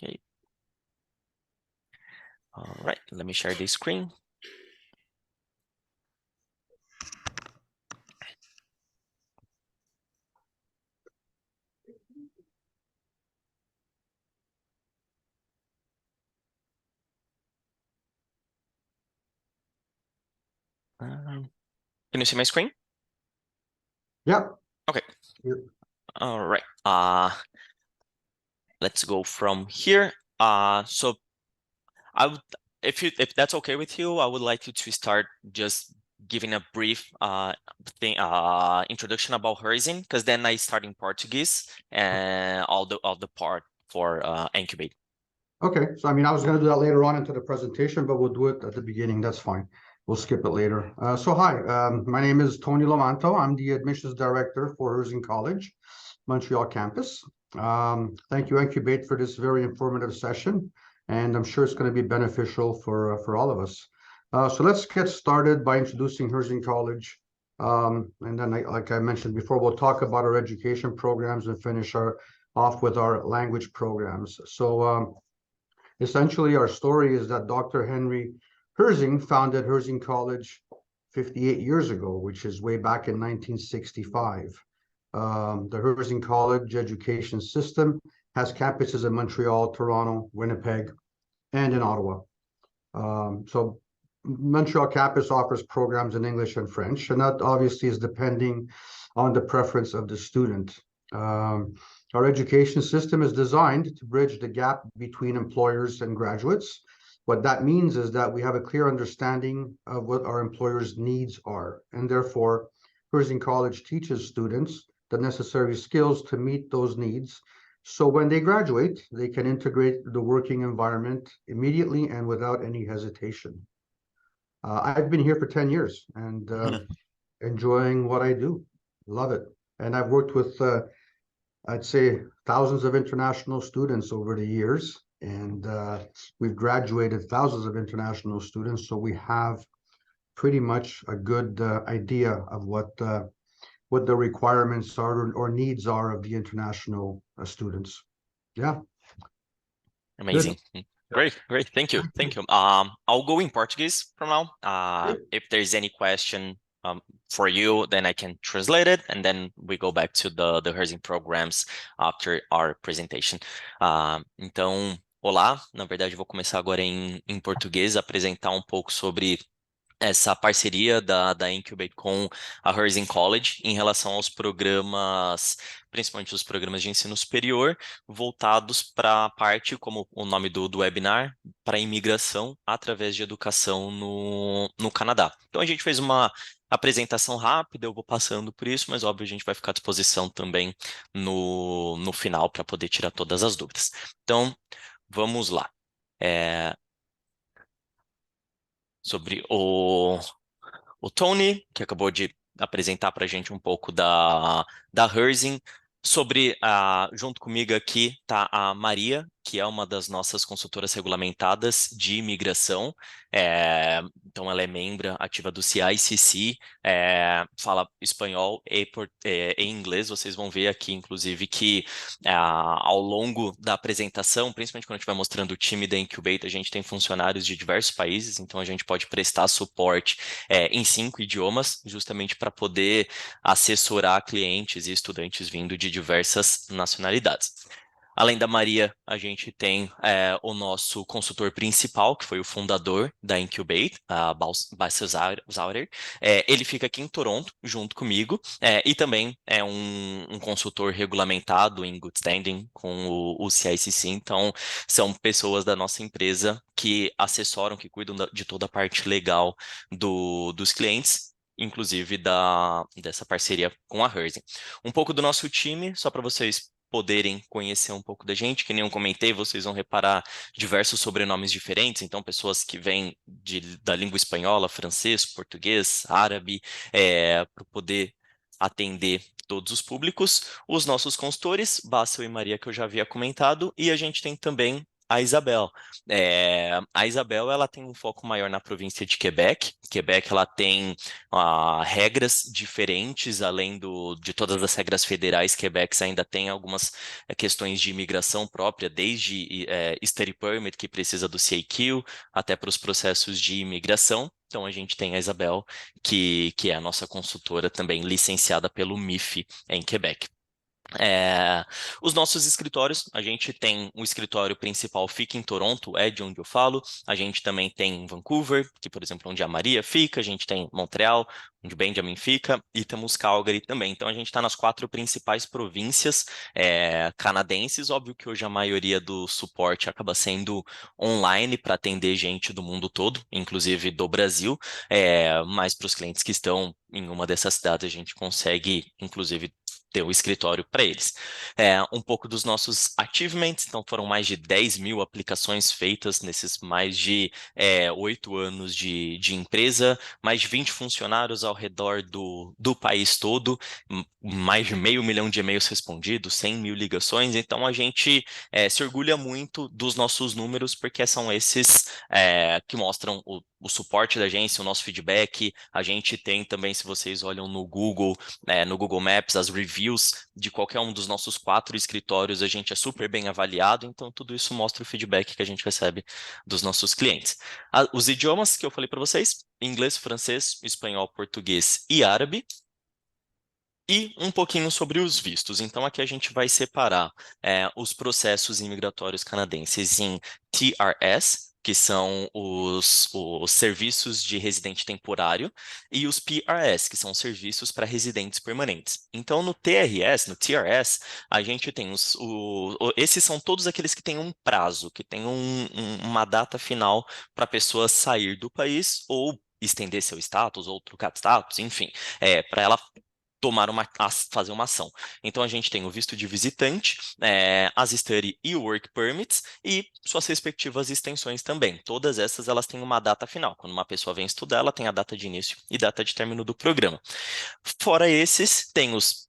Okay. All right, let me share the screen. Can you see my screen? Yeah. Okay. Yep. All right. Let's go from here. So I would, if that's okay with you, I would like you to start just giving a brief introduction about Heurizin, because then I start in Portuguese and all the part for Incubate. Okay, so I mean, I was going to do that later on into the presentation, but we'll do it at the beginning. That's fine. We'll skip it later. So hi, my name is Tony Lamanto. I'm the admissions director for Heurizin College, Montreal campus. Thank you, Incubate, for this very informative session, and I'm sure it's going to be beneficial for all of us. So let's get started by introducing Heurizin College. And then, like I mentioned before, we'll talk about our education programs and finish off with our language programs. So essentially, our story is that Dr. Henry Heurizin founded Heurizin College 58 years ago, which is way back in 1965. The Heurizin College education system has campuses in Montreal, Toronto, Winnipeg, and in Ottawa. So Montreal campus offers programs in English and French, and that obviously is depending on the preference of the student. Our education system is designed to bridge the gap between employers and graduates. What that means is that we have a clear understanding of what our employers' needs are, and therefore, Heurizin College teaches students the necessary skills to meet those needs. So when they graduate, they can integrate the working environment immediately and without any hesitation. I've been here for 10 years and enjoying what I do. Love it. And I've worked with, I'd say, thousands of international students over the years. And we've graduated thousands of international students. So we have pretty much a good idea of what the requirements are or needs are of the international students. Yeah. Amazing. Good. Great. Thank you. I'll go in Portuguese from now. If there's any question for you, then I can translate it, and then we go back to the Heurizin programs after our presentation. Então, olá. Na verdade, eu vou começar agora em português, apresentar um pouco sobre essa parceria da Incubate com a Heurizin College em relação aos programas, principalmente os programas de ensino superior, voltados para a parte, como o nome do webinar, para a imigração através de educação no Canadá. Então, a gente fez uma apresentação rápida, eu vou passando por isso, mas óbvio, a gente vai ficar à disposição também no final para poder tirar todas as dúvidas. Então, vamos lá. Sobre o Tony, que acabou de apresentar para a gente um pouco da Heurizin. Junto comigo aqui está a Maria, que é uma das nossas consultoras regulamentadas de imigração. Então, ela é membro ativa do CICC, fala espanhol e inglês. Vocês vão ver aqui, inclusive, que ao longo da apresentação, principalmente quando a gente vai mostrando o time da Incubate, a gente tem funcionários de diversos países, então a gente pode prestar suporte em 5 idiomas, justamente para poder assessorar clientes e estudantes vindo de diversas nacionalidades. Além da Maria, a gente tem o nosso consultor principal, que foi o fundador da Incubate, Bassel Zaurer. Ele fica aqui em Toronto, junto comigo, e também é um consultor regulamentado em good standing com o CICC. Então, são pessoas da nossa empresa que assessoram, que cuidam de toda a parte legal dos clientes, inclusive dessa parceria com a Heurizin. Um pouco do nosso time, só para vocês poderem conhecer um pouco da gente, que nem eu comentei, vocês vão reparar diversos sobrenomes diferentes, então pessoas que vêm da língua espanhola, francês, português, árabe, para poder atender todos os públicos. Os nossos consultores, Bassel e Maria, que eu já havia comentado, e a gente tem também a Isabel. A Isabel ela tem um foco maior na província de Quebec. Quebec ela tem regras diferentes, além de todas as regras federais. Quebec ainda tem algumas questões de imigração própria, desde study permit, que precisa do CAQ, até para os processos de imigração. Então, a gente tem a Isabel, que é a nossa consultora também licenciada pelo MIF em Quebec. É, os nossos escritórios, a gente tem um escritório principal fica em Toronto, é de onde eu falo. A gente também tem em Vancouver, que por exemplo onde a Maria fica. A gente tem Montreal, onde Benjamin fica, e temos Calgary também. Então a gente está nas 4 principais províncias canadenses. Óbvio que hoje a maioria do suporte acaba sendo online para atender gente do mundo todo, inclusive do Brasil. Mas para os clientes que estão em uma dessas cidades, a gente consegue, inclusive, ter o escritório para eles. Um pouco dos nossos achievements, então foram mais de 10 mil aplicações feitas nesses mais de 8 anos de empresa, mais de 20 funcionários ao redor do país todo, mais de 500 mil de e-mails respondidos, 100 mil ligações, então a gente se orgulha muito dos nossos números, porque são esses que mostram o suporte da agência, o nosso feedback. A gente tem também, se vocês olham no Google Maps, as reviews de qualquer um dos nossos 4 escritórios, a gente é super bem avaliado, então tudo isso mostra o feedback que a gente recebe dos nossos clientes. Os idiomas que eu falei para vocês, inglês, francês, espanhol, português e árabe. E um pouquinho sobre os vistos. Então, aqui a gente vai separar os processos imigratórios canadenses em TRS, que são os serviços de residente temporário, e os PRS, que são serviços para residentes permanentes. Então, no TRS, a gente tem esses são todos aqueles que têm um prazo, que têm uma data final para a pessoa sair do país ou estender seu status ou trocar de status, enfim, para ela fazer uma ação. Então, a gente tem o visto de visitante, as study e work permits e suas respectivas extensões também. Todas essas, elas têm uma data final. Quando uma pessoa vem estudar, ela tem a data de início e data de término do programa. Fora esses, tem os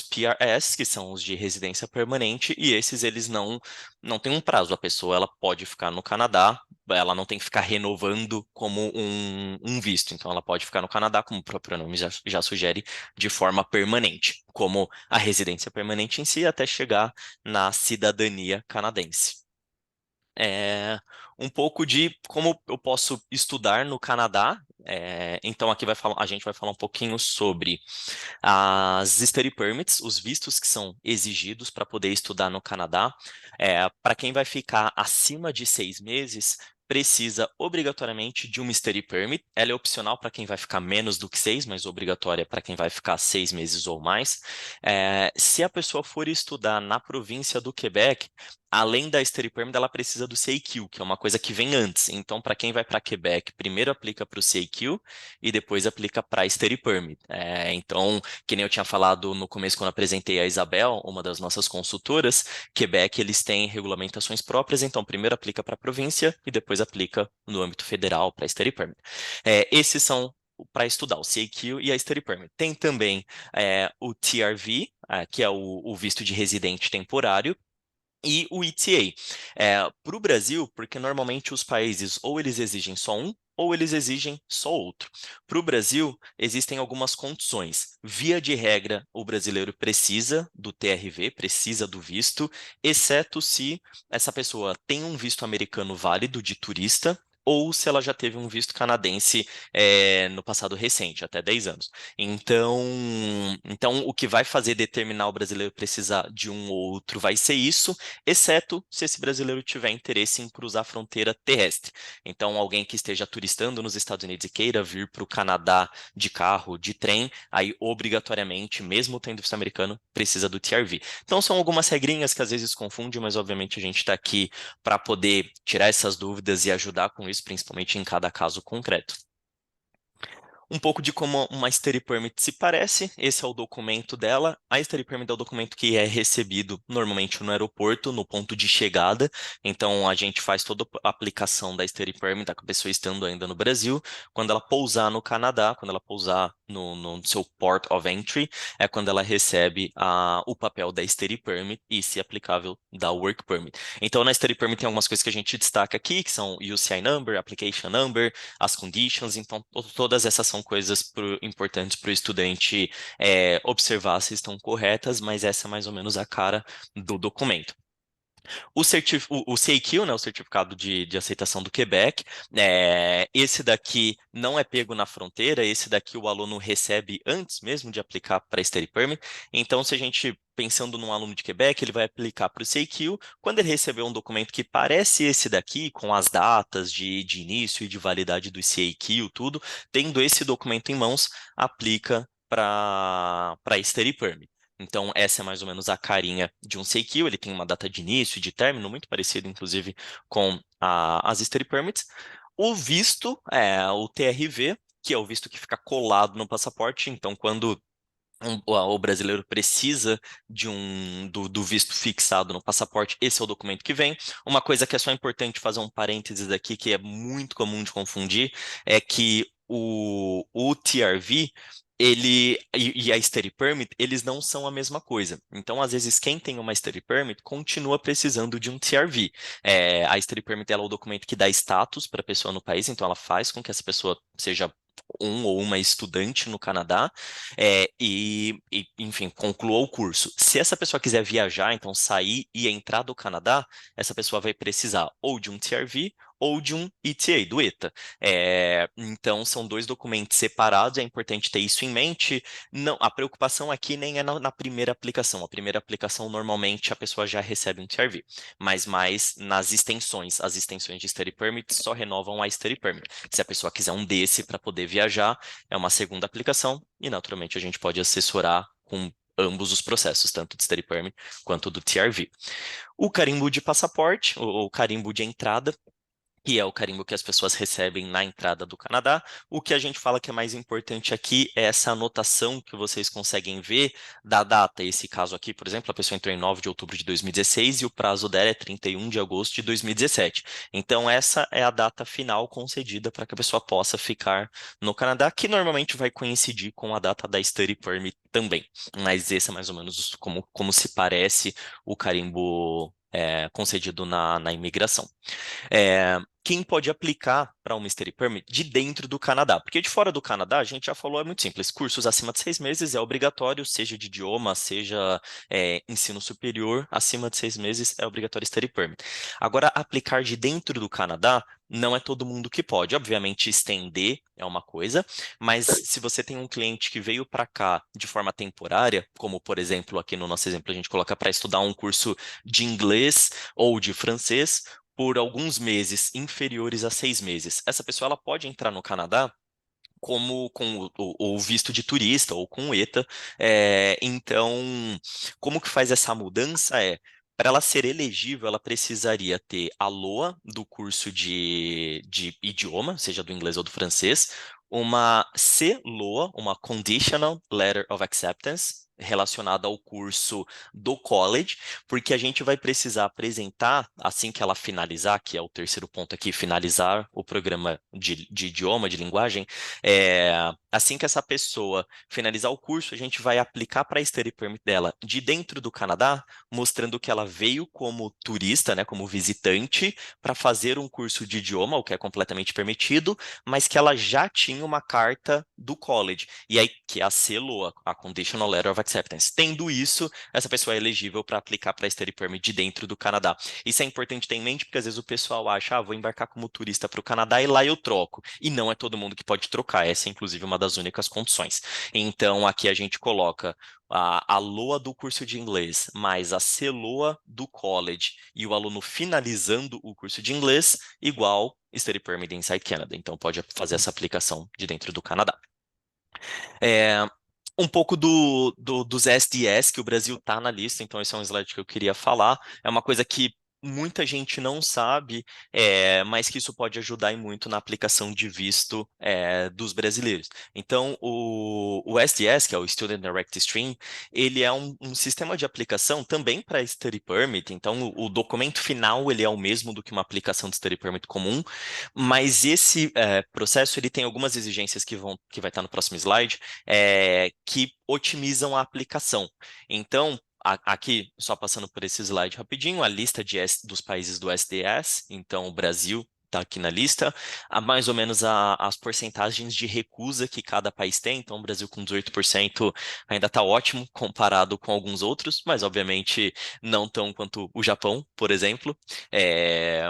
PRS, que são os de residência permanente, e esses eles não têm um prazo. A pessoa ela pode ficar no Canadá, ela não tem que ficar renovando como um visto. Então, ela pode ficar no Canadá, como o próprio nome já sugere, de forma permanente, como a residência permanente em si, até chegar na cidadania canadense. Um pouco de como eu posso estudar no Canadá. Então, aqui a gente vai falar um pouquinho sobre as study permits, os vistos que são exigidos para poder estudar no Canadá. Para quem vai ficar acima de 6 meses, precisa obrigatoriamente de uma study permit. Ela é opcional para quem vai ficar menos do que 6, mas obrigatória para quem vai ficar 6 meses ou mais. Se a pessoa for estudar na província do Quebec, além da study permit, ela precisa do CAQ, que é uma coisa que vem antes. Então, para quem vai para Quebec, primeiro aplica para o CAQ e depois aplica para a study permit. Então, que nem eu tinha falado no começo quando apresentei a Isabel, uma das nossas consultoras, Quebec eles têm regulamentações próprias, então primeiro aplica para a província e depois aplica no âmbito federal para a study permit. Esses são para estudar, o CAQ e a Study Permit. Tem também o TRV, que é o visto de residente temporário, e o ETA. Para o Brasil, porque normalmente os países ou eles exigem só um, ou eles exigem só outro. Para o Brasil, existem algumas condições. Via de regra, o brasileiro precisa do TRV, precisa do visto, exceto se essa pessoa tem um visto americano válido de turista, ou se ela já teve um visto canadense no passado recente, até 10 anos. Então, o que vai fazer determinar o brasileiro precisar de um ou outro vai ser isso, exceto se esse brasileiro tiver interesse em cruzar a fronteira terrestre. Então, alguém que esteja turistando nos Estados Unidos e queira vir para o Canadá de carro, de trem, aí obrigatoriamente, mesmo tendo visto americano, precisa do TRV. Então, são algumas regrinhas que às vezes confundem, mas obviamente a gente está aqui para poder tirar essas dúvidas e ajudar com isso, principalmente em cada caso concreto. Um pouco de como uma study permit se parece, esse é o documento dela. A study permit é o documento que é recebido normalmente no aeroporto, no ponto de chegada. Então, a gente faz toda a aplicação da study permit, a pessoa estando ainda no Brasil. Quando ela pousar no Canadá, quando ela pousar no seu port of entry, é quando ela recebe o papel da Study Permit e, se aplicável, da Work Permit. Então, na Study Permit tem algumas coisas que a gente destaca aqui, que são UCI Number, Application Number, as conditions, então todas essas são coisas importantes para o estudante observar se estão corretas, mas essa é mais ou menos a cara do documento. O CAQ, né, o Certificado de Aceitação do Quebec, esse daqui não é pego na fronteira, esse daqui o aluno recebe antes mesmo de aplicar para a Study Permit. Então, se a gente, pensando num aluno de Quebec, ele vai aplicar para o CAQ, quando ele receber um documento que parece esse daqui, com as datas de início e de validade do CAQ, tudo, tendo esse documento em mãos, aplica para a Study Permit. Então, essa é mais ou menos a carinha de um CQ. Ele tem uma data de início e de término, muito parecido, inclusive, com as Study Permits. O visto é o TRV, que é o visto que fica colado no passaporte. Então, quando o brasileiro precisa do visto fixado no passaporte, esse é o documento que vem. Uma coisa que é só importante fazer um parênteses aqui, que é muito comum de confundir, é que o TRV e a Study Permit, eles não são a mesma coisa. Então, às vezes, quem tem uma Study Permit continua precisando de um TRV. A Study Permit ela é o documento que dá status para a pessoa no país, então ela faz com que essa pessoa seja um ou uma estudante no Canadá, enfim, conclua o curso. Se essa pessoa quiser viajar, então sair e entrar do Canadá, essa pessoa vai precisar ou de um TRV ou de um ETA, do ETA. Então, são dois documentos separados, é importante ter isso em mente. Não, a preocupação aqui nem é na primeira aplicação. A primeira aplicação, normalmente, a pessoa já recebe um TRV, mas mais nas extensões. As extensões de Study Permit só renovam a Study Permit. Se a pessoa quiser um desse para poder viajar, é uma segunda aplicação e, naturalmente, a gente pode assessorar com ambos os processos, tanto do Study Permit quanto do TRV. O carimbo de passaporte, o carimbo de entrada, que é o carimbo que as pessoas recebem na entrada do Canadá. O que a gente fala que é mais importante aqui é essa anotação que vocês conseguem ver da data. Esse caso aqui, por exemplo, a pessoa entrou em 9 de outubro de 2016 e o prazo dela é 31 de agosto de 2017. Então, essa é a data final concedida para que a pessoa possa ficar no Canadá, que normalmente vai coincidir com a data da Study Permit também. Mas esse é mais ou menos como se parece o carimbo concedido na imigração. Quem pode aplicar para um Mystery Permit de dentro do Canadá? Porque de fora do Canadá, a gente já falou, é muito simples. Cursos acima de 6 meses é obrigatório, seja de idioma, seja ensino superior, acima de 6 meses é obrigatório Study Permit. Agora, aplicar de dentro do Canadá, não é todo mundo que pode. Obviamente, estender é uma coisa, mas se você tem um cliente que veio para cá de forma temporária, como por exemplo, aqui no nosso exemplo, a gente coloca para estudar um curso de inglês ou de francês, por alguns meses inferiores a 6 meses. Essa pessoa ela pode entrar no Canadá como com o visto de turista ou com o ETA. Então, como que faz essa mudança para ela ser elegível, ela precisaria ter a LOA do curso de idioma, seja do inglês ou do francês, uma CLOA, uma Conditional Letter of Acceptance, relacionada ao curso do college, porque a gente vai precisar apresentar, assim que ela finalizar, que é o terceiro ponto aqui, finalizar o programa de idioma, de linguagem, assim que essa pessoa finalizar o curso, a gente vai aplicar para a Study Permit dela de dentro do Canadá, mostrando que ela veio como turista, né, como visitante, para fazer um curso de idioma, o que é completamente permitido, mas que ela já tinha uma carta do college, e aí que é a CLOA, a Conditional Letter of Acceptance. Tendo isso, essa pessoa é elegível para aplicar para a Study Permit de dentro do Canadá. Isso é importante ter em mente, porque às vezes o pessoal acha, vou embarcar como turista para o Canadá e lá eu troco. E não é todo mundo que pode trocar, essa é inclusive uma das únicas condições. Então, aqui a gente coloca a LOA do curso de inglês, mais a CLOA do college e o aluno finalizando o curso de inglês, igual Study Permit Inside Canada. Então, pode fazer essa aplicação de dentro do Canadá. Um pouco dos SDS, que o Brasil está na lista, então esse é um slide que eu queria falar. É uma coisa que muita gente não sabe, mas que isso pode ajudar e muito na aplicação de visto dos brasileiros. Então, o SDS, que é o Student Direct Stream, ele é um sistema de aplicação também para Study Permit. Então, o documento final ele é o mesmo do que uma aplicação de Study Permit comum, mas esse processo ele tem algumas exigências que vai estar no próximo slide, que otimizam a aplicação. Então, aqui, só passando por esse slide rapidinho, a lista dos países do SDS, então o Brasil está aqui na lista, mais ou menos as porcentagens de recusa que cada país tem, então o Brasil com 18% ainda está ótimo comparado com alguns outros, mas obviamente não tão quanto o Japão, por exemplo,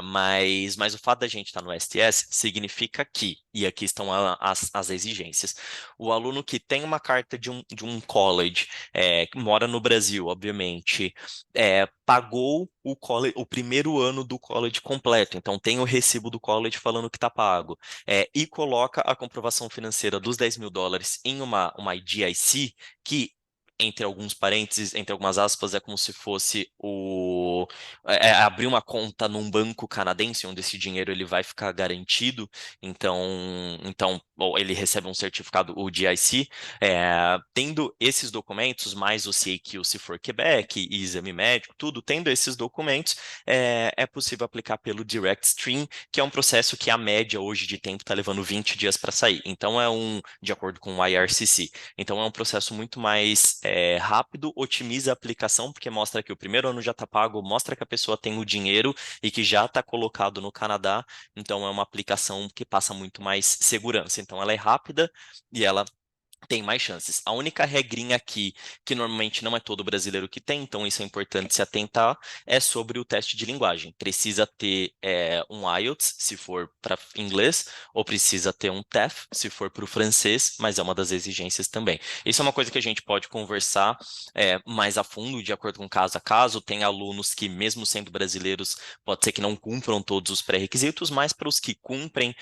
mas o fato da gente estar no STS significa que, e aqui estão as exigências, o aluno que tem uma carta de um college, que mora no Brasil, obviamente, pagou o primeiro ano do college completo, então tem o recibo do college falando que está pago, e coloca a comprovação financeira dos US$ 10.000 em uma IDIC, que, entre alguns parênteses, entre algumas aspas, é como se fosse abrir uma conta num banco canadense, onde esse dinheiro ele vai ficar garantido, então ou ele recebe um certificado, o DIC, tendo esses documentos, mais o CAQ se for Quebec, e exame médico, tudo, tendo esses documentos, é possível aplicar pelo Direct Stream, que é um processo que a média hoje de tempo está levando 20 dias para sair. Então, de acordo com o IRCC. Então, é um processo muito mais rápido, otimiza a aplicação, porque mostra que o primeiro ano já está pago, mostra que a pessoa tem o dinheiro e que já está colocado no Canadá. Então, é uma aplicação que passa muito mais segurança. Então, ela é rápida e ela tem mais chances. A única regrinha aqui, que normalmente não é todo brasileiro que tem, então isso é importante se atentar, é sobre o teste de linguagem. Precisa ter um IELTS, se for para inglês, ou precisa ter um TEF, se for para o francês, mas é uma das exigências também. Isso é uma coisa que a gente pode conversar mais a fundo, de acordo com caso a caso. Tem alunos que, mesmo sendo brasileiros, pode ser que não cumpram todos os pré-requisitos, mas para os que cumprem,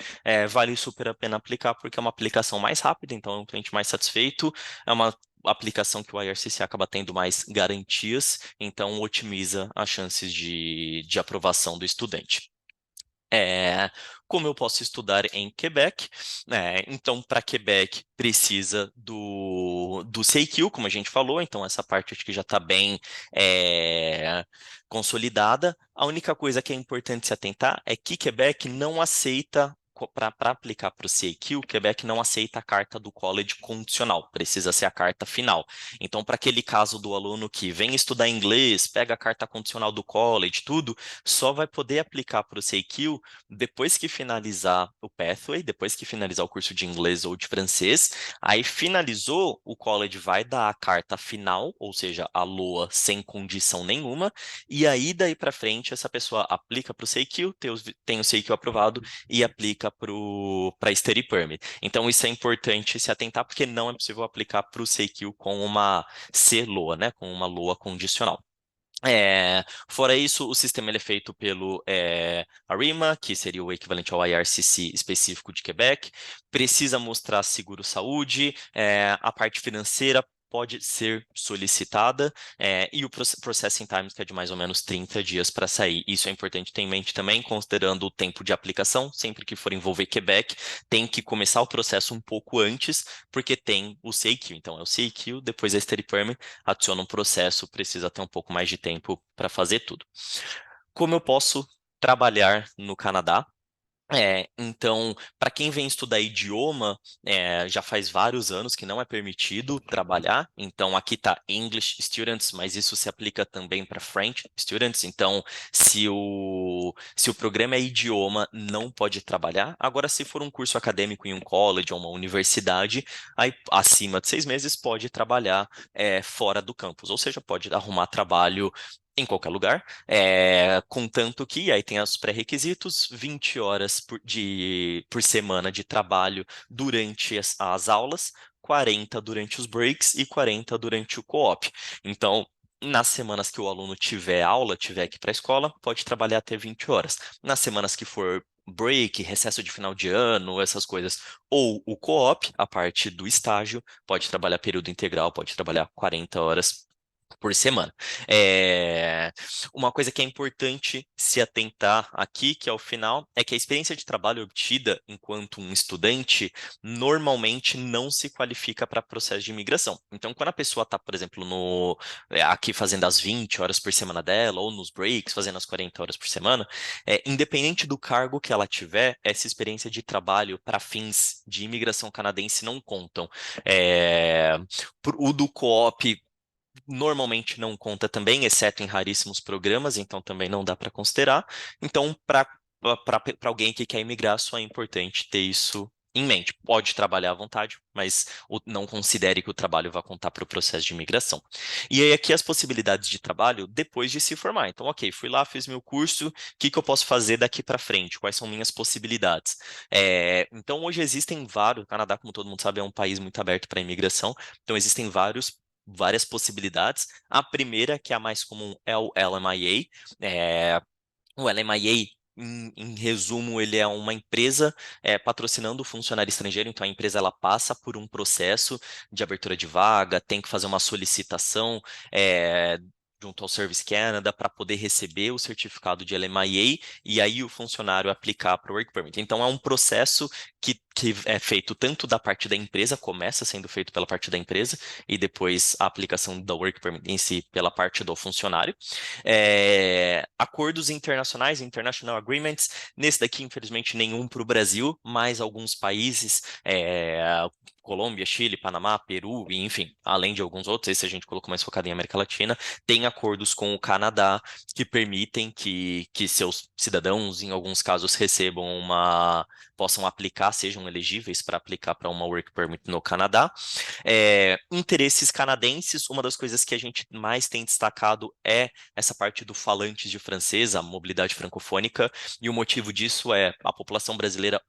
vale super a pena aplicar, porque é uma aplicação mais rápida, então é um cliente mais satisfeito, é uma aplicação que o IRCC acaba tendo mais garantias, então otimiza as chances de aprovação do estudante. Como eu posso estudar em Quebec? Então, para Quebec, precisa do CAQ, como a gente falou, então essa parte acho que já está bem consolidada. A única coisa que é importante se atentar é que Quebec não aceita, para aplicar para o CAQ, Quebec não aceita a carta do college condicional, precisa ser a carta final. Então, para aquele caso do aluno que vem estudar inglês, pega a carta condicional do college, tudo, só vai poder aplicar para o CAQ depois que finalizar o Pathway, depois que finalizar o curso de inglês ou de francês. Aí finalizou, o college vai dar a carta final, ou seja, a LOA sem condição nenhuma, e aí daí para frente essa pessoa aplica para o CAQ, tem o CAQ aprovado e aplica para Study Permit. Então isso é importante se atentar, porque não é possível aplicar para o CAQ com uma C-LOA, né, com uma LOA condicional. Fora isso, o sistema ele é feito pelo ARIMA, que seria o equivalente ao IRCC específico de Quebec. Precisa mostrar seguro-saúde, a parte financeira pode ser solicitada, e o processing time, que é de mais ou menos 30 dias para sair. Isso é importante ter em mente também, considerando o tempo de aplicação. Sempre que for envolver Quebec, tem que começar o processo um pouco antes, porque tem o CAQ. Então, é o CAQ, depois a Study Permit, adiciona um processo, precisa ter um pouco mais de tempo para fazer tudo. Como eu posso trabalhar no Canadá? Então, para quem vem estudar idioma, já faz vários anos que não é permitido trabalhar. Então, aqui está English Students, mas isso se aplica também para French Students. Então, se o programa é idioma, não pode trabalhar. Agora, se for um curso acadêmico em um college ou uma universidade, aí acima de 6 meses pode trabalhar fora do campus, ou seja, pode arrumar trabalho em qualquer lugar, contanto que, aí tem os pré-requisitos, 20 horas por semana de trabalho durante as aulas, 40 durante os breaks e 40 durante o co-op. Então, nas semanas que o aluno tiver aula, tiver que ir para a escola, pode trabalhar até 20 horas. Nas semanas que for break, recesso de final de ano, essas coisas, ou o co-op, a parte do estágio, pode trabalhar período integral, pode trabalhar 40 horas por semana. É, Uma coisa que é importante se atentar aqui, que é o final, é que a experiência de trabalho obtida enquanto um estudante normalmente não se qualifica para processo de imigração. Então, quando a pessoa está, por exemplo, aqui fazendo as 20 horas por semana dela, ou nos breaks, fazendo as 40 horas por semana, independente do cargo que ela tiver, essa experiência de trabalho para fins de imigração canadense não contam. É, o do co-op normalmente não conta também, exceto em raríssimos programas, então também não dá para considerar. Então, para alguém que quer imigrar, só é importante ter isso em mente. Pode trabalhar à vontade, mas não considere que o trabalho vai contar para o processo de imigração. E aí, aqui as possibilidades de trabalho depois de se formar. Então, ok, fui lá, fiz meu curso, o que que eu posso fazer daqui para frente? Quais são minhas possibilidades? Então, hoje existem vários, o Canadá, como todo mundo sabe, é um país muito aberto para imigração, então existem várias possibilidades. A primeira, que é a mais comum, é o LMIA. O LMIA, em resumo, ele é uma empresa patrocinando o funcionário estrangeiro, então a empresa ela passa por um processo de abertura de vaga, tem que fazer uma solicitação junto ao Service Canada para poder receber o certificado de LMIA e aí o funcionário aplicar para o Work Permit. Então é um processo que é feito tanto da parte da empresa, começa sendo feito pela parte da empresa, e depois a aplicação da Work Permit em si pela parte do funcionário. Acordos internacionais, International Agreements, nesse daqui, infelizmente, nenhum para o Brasil, mas alguns países, Colômbia, Chile, Panamá, Peru, e, enfim, além de alguns outros, esse a gente colocou mais focado em América Latina, tem acordos com o Canadá que permitem que seus cidadãos, em alguns casos, possam aplicar, sejam elegíveis para aplicar para uma Work Permit no Canadá. Interesses canadenses, uma das coisas que a gente mais tem destacado é essa parte do falantes de francês, a mobilidade francofônica, e o motivo disso é a população brasileira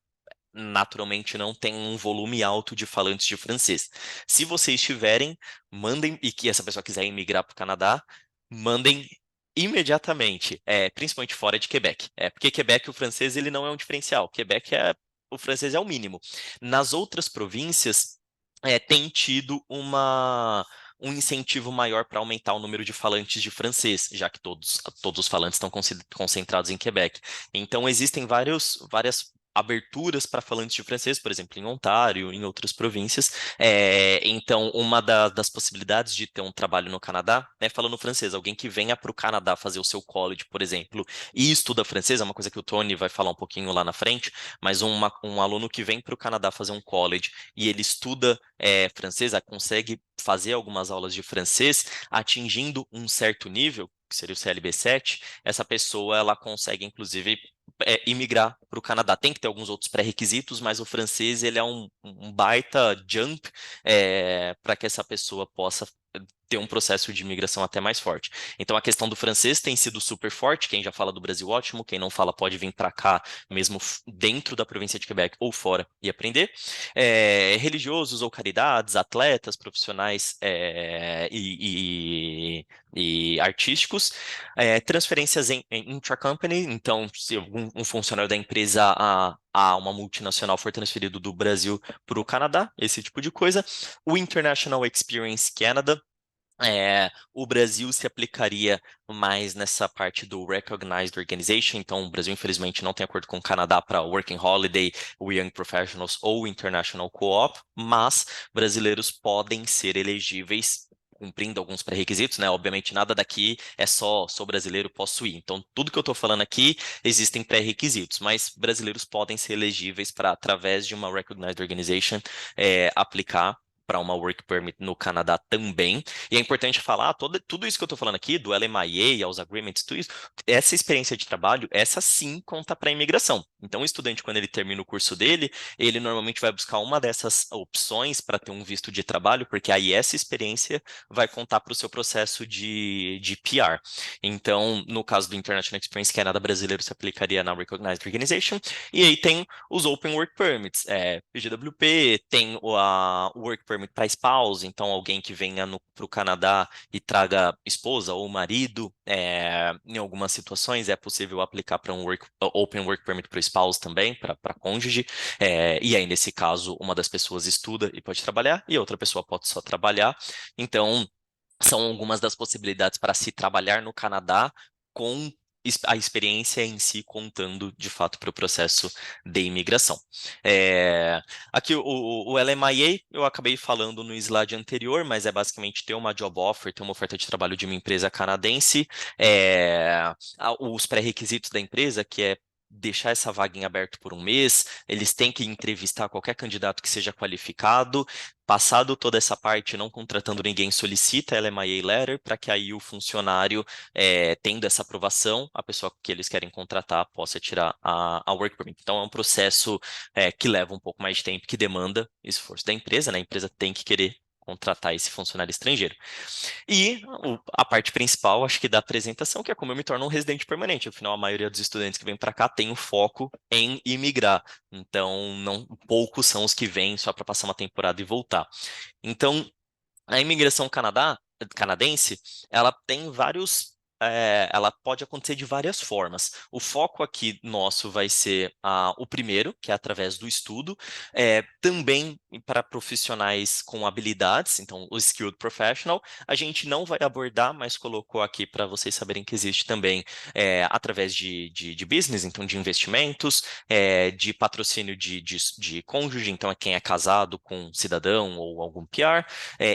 naturalmente não tem um volume alto de falantes de francês. Se vocês tiverem, mandem, e que essa pessoa quiser emigrar para o Canadá, mandem imediatamente, principalmente fora de Quebec. Porque Quebec, o francês, ele não é um diferencial. Quebec o francês é o mínimo. Nas outras províncias, tem tido um incentivo maior para aumentar o número de falantes de francês, já que todos os falantes estão concentrados em Quebec. Então, existem várias aberturas para falantes de francês, por exemplo, em Ontário, em outras províncias. Então, uma das possibilidades de ter um trabalho no Canadá é falando francês. Alguém que venha para o Canadá fazer o seu college, por exemplo, e estuda francês, é uma coisa que o Tony vai falar um pouquinho lá na frente, mas um aluno que vem para o Canadá fazer um college e ele estuda francês, consegue fazer algumas aulas de francês, atingindo um certo nível, que seria o CLB7, essa pessoa ela consegue, inclusive, imigrar para o Canadá. Tem que ter alguns outros pré-requisitos, mas o francês ele é um baita jump para que essa pessoa possa ter um processo de imigração até mais forte. Então, a questão do francês tem sido super forte. Quem já fala do Brasil, ótimo. Quem não fala, pode vir para cá, mesmo dentro da província de Quebec ou fora, e aprender. Religiosos ou caridades, atletas, profissionais e artísticos. Transferências em intracompany. Então, se um funcionário da empresa a uma multinacional for transferido do Brasil para o Canadá, esse tipo de coisa. O International Experience Canada, o Brasil se aplicaria mais nessa parte do Recognized Organization, então o Brasil infelizmente não tem acordo com o Canadá para Working Holiday, o Young Professionals ou o International Co-op, mas brasileiros podem ser elegíveis cumprindo alguns pré-requisitos, né? Obviamente nada daqui é sou brasileiro, posso ir. Então tudo que eu estou falando aqui existem pré-requisitos, mas brasileiros podem ser elegíveis para através de uma Recognized Organization aplicar para uma Work Permit no Canadá também. E é importante falar, tudo isso que eu estou falando aqui, do LMIA aos agreements, tudo isso, essa experiência de trabalho, essa sim conta para a imigração. Então, o estudante, quando ele termina o curso dele, ele normalmente vai buscar uma dessas opções para ter um visto de trabalho, porque aí essa experiência vai contar para o seu processo de PR. Então, no caso do International Experience Canada brasileiro, se aplicaria na Recognized Organization, e aí tem os Open Work Permits, PGWP, tem o Work Permit para spouse, então alguém que venha para o Canadá e traga esposa ou marido, em algumas situações é possível aplicar para um Open Work Permit para o spouse também, para cônjuge, e aí nesse caso uma das pessoas estuda e pode trabalhar, e a outra pessoa pode só trabalhar, então são algumas das possibilidades para se trabalhar no Canadá com a experiência em si contando de fato para o processo de imigração. Aqui o LMIA eu acabei falando no slide anterior, mas é basicamente ter uma job offer, ter uma oferta de trabalho de uma empresa canadense, os pré-requisitos da empresa, que é deixar essa vaga em aberto por um mês, eles têm que entrevistar qualquer candidato que seja qualificado. Passado toda essa parte, não contratando ninguém, solicita a LMIA Letter para que aí o funcionário, tendo essa aprovação, a pessoa que eles querem contratar possa tirar a Work Permit. Então, é um processo que leva um pouco mais de tempo, que demanda esforço da empresa, né? A empresa tem que querer contratar esse funcionário estrangeiro. E a parte principal, acho que da apresentação, que é como eu me torno um residente permanente. Afinal, a maioria dos estudantes que vem para cá tem o foco em imigrar. Então, não poucos são os que vêm só para passar uma temporada e voltar. Então, a imigração canadense, ela tem vários. Ela pode acontecer de várias formas. O foco aqui nosso vai ser o primeiro, que é através do estudo, também para profissionais com habilidades, então o Skilled Professional. A gente não vai abordar, mas colocou aqui para vocês saberem que existe também através de business, então de investimentos, de patrocínio de cônjuge, então é quem é casado com cidadão ou algum PR,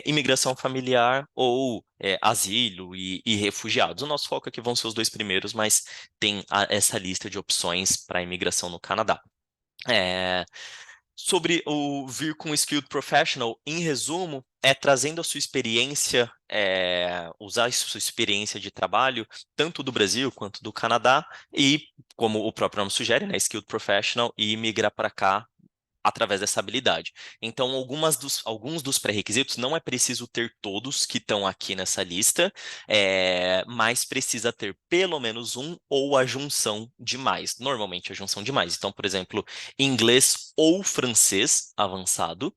imigração familiar ou asilo e refugiados. O nosso foco aqui vão ser os dois primeiros, mas tem essa lista de opções para imigração no Canadá. Sobre o vir com Skilled Professional, em resumo, é trazendo a sua experiência, usar a sua experiência de trabalho, tanto do Brasil quanto do Canadá, e, como o próprio nome sugere, né, Skilled Professional, e migrar para cá através dessa habilidade. Então, alguns dos pré-requisitos, não é preciso ter todos que estão aqui nessa lista, mas precisa ter pelo menos um ou a junção de mais. Normalmente, a junção de mais. Então, por exemplo, inglês ou francês avançado,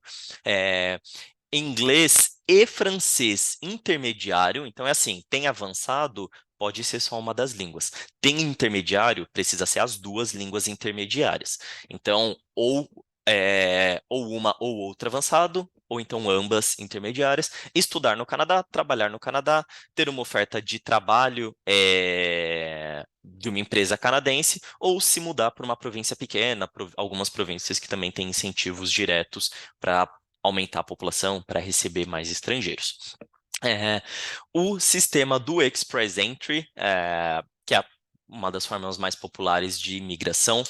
inglês e francês intermediário. Então, é assim, tem avançado, pode ser só uma das línguas. Tem intermediário, precisa ser as duas línguas intermediárias. Então, ou uma ou outra avançado, ou então ambas intermediárias. Estudar no Canadá, trabalhar no Canadá, ter uma oferta de trabalho de uma empresa canadense, ou se mudar para uma província pequena, algumas províncias que também têm incentivos diretos para aumentar a população, para receber mais estrangeiros. O sistema do Express Entry, que é uma das formas mais populares de imigração.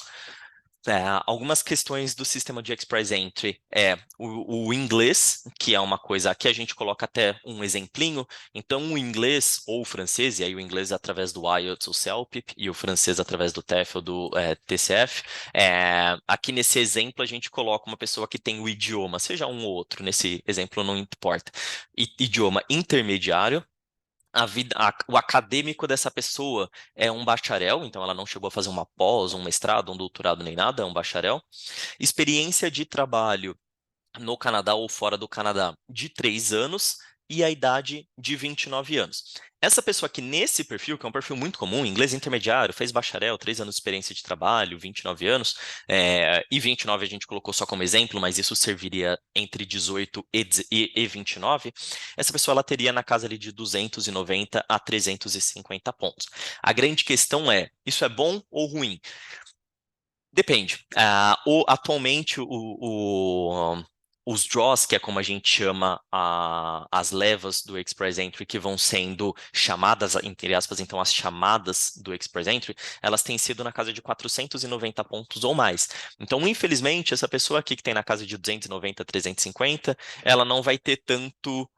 Algumas questões do sistema de Express Entry o inglês, que é uma coisa que a gente coloca até um exemplinho. Então, o inglês ou o francês, e aí o inglês através do IELTS, o CELPIP, e o francês através do TEFL, do TCF. Aqui nesse exemplo, a gente coloca uma pessoa que tem o idioma, seja um ou outro, nesse exemplo não importa, idioma intermediário. O acadêmico dessa pessoa é um bacharel, então ela não chegou a fazer uma pós, um mestrado, um doutorado nem nada, é um bacharel. Experiência de trabalho no Canadá ou fora do Canadá de 3 anos e a idade de 29 anos. Essa pessoa aqui nesse perfil, que é um perfil muito comum, inglês intermediário, fez bacharel, 3 anos de experiência de trabalho, 29 anos, e 29 a gente colocou só como exemplo, mas isso serviria entre 18 e 29, essa pessoa ela teria na casa ali de 290 a 350 pontos. A grande questão é, isso é bom ou ruim? Depende. Atualmente, os draws, que é como a gente chama as levas do Express Entry, que vão sendo chamadas, entre aspas, então as chamadas do Express Entry, elas têm sido na casa de 490 pontos ou mais. Então, infelizmente, essa pessoa aqui que tem na casa de 290, 350, ela não vai ter tanto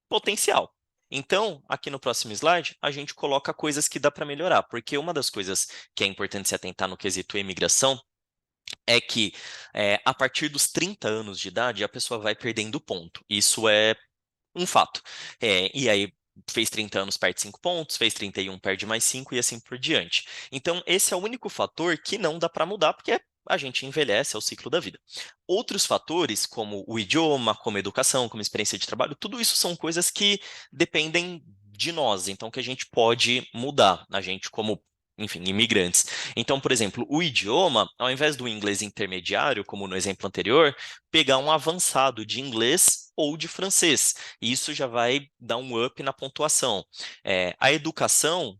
potencial. Então, aqui no próximo slide, a gente coloca coisas que dá para melhorar, porque uma das coisas que é importante se atentar no quesito imigração é que a partir dos 30 anos de idade, a pessoa vai perdendo ponto. Isso é um fato. E aí, fez 30 anos, perde 5 pontos, fez 31, perde mais 5 e assim por diante. Então, esse é o único fator que não dá para mudar, porque a gente envelhece, é o ciclo da vida. Outros fatores, como o idioma, como a educação, como a experiência de trabalho, tudo isso são coisas que dependem de nós, então que a gente pode mudar, a gente como, enfim, imigrantes. Então, por exemplo, o idioma, ao invés do inglês intermediário, como no exemplo anterior, pegar um avançado de inglês ou de francês. E isso já vai dar um up na pontuação. A educação,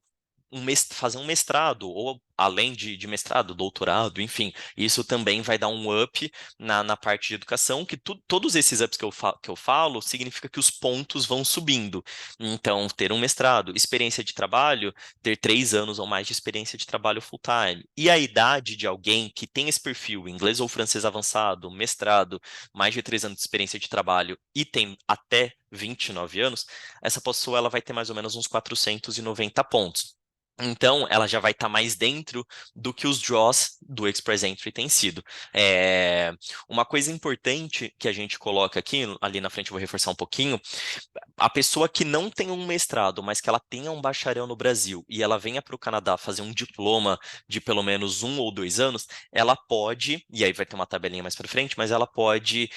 fazer um mestrado, ou além de mestrado, doutorado, enfim, isso também vai dar um up na parte de educação, que todos esses ups que eu falo, significa que os pontos vão subindo. Então, ter um mestrado, experiência de trabalho, ter 3 anos ou mais de experiência de trabalho full-time. E a idade de alguém que tem esse perfil, inglês ou francês avançado, mestrado, mais de 3 anos de experiência de trabalho e tem até 29 anos, essa pessoa ela vai ter mais ou menos uns 490 pontos. Então, ela já vai estar mais dentro do que os draws do Express Entry têm sido. Uma coisa importante que a gente coloca aqui, ali na frente eu vou reforçar um pouquinho, a pessoa que não tem um mestrado, mas que ela tenha um bacharel no Brasil e ela venha para o Canadá fazer um diploma de pelo menos 1 ou 2 anos, ela pode, e aí vai ter uma tabelinha mais para frente, mas ela pode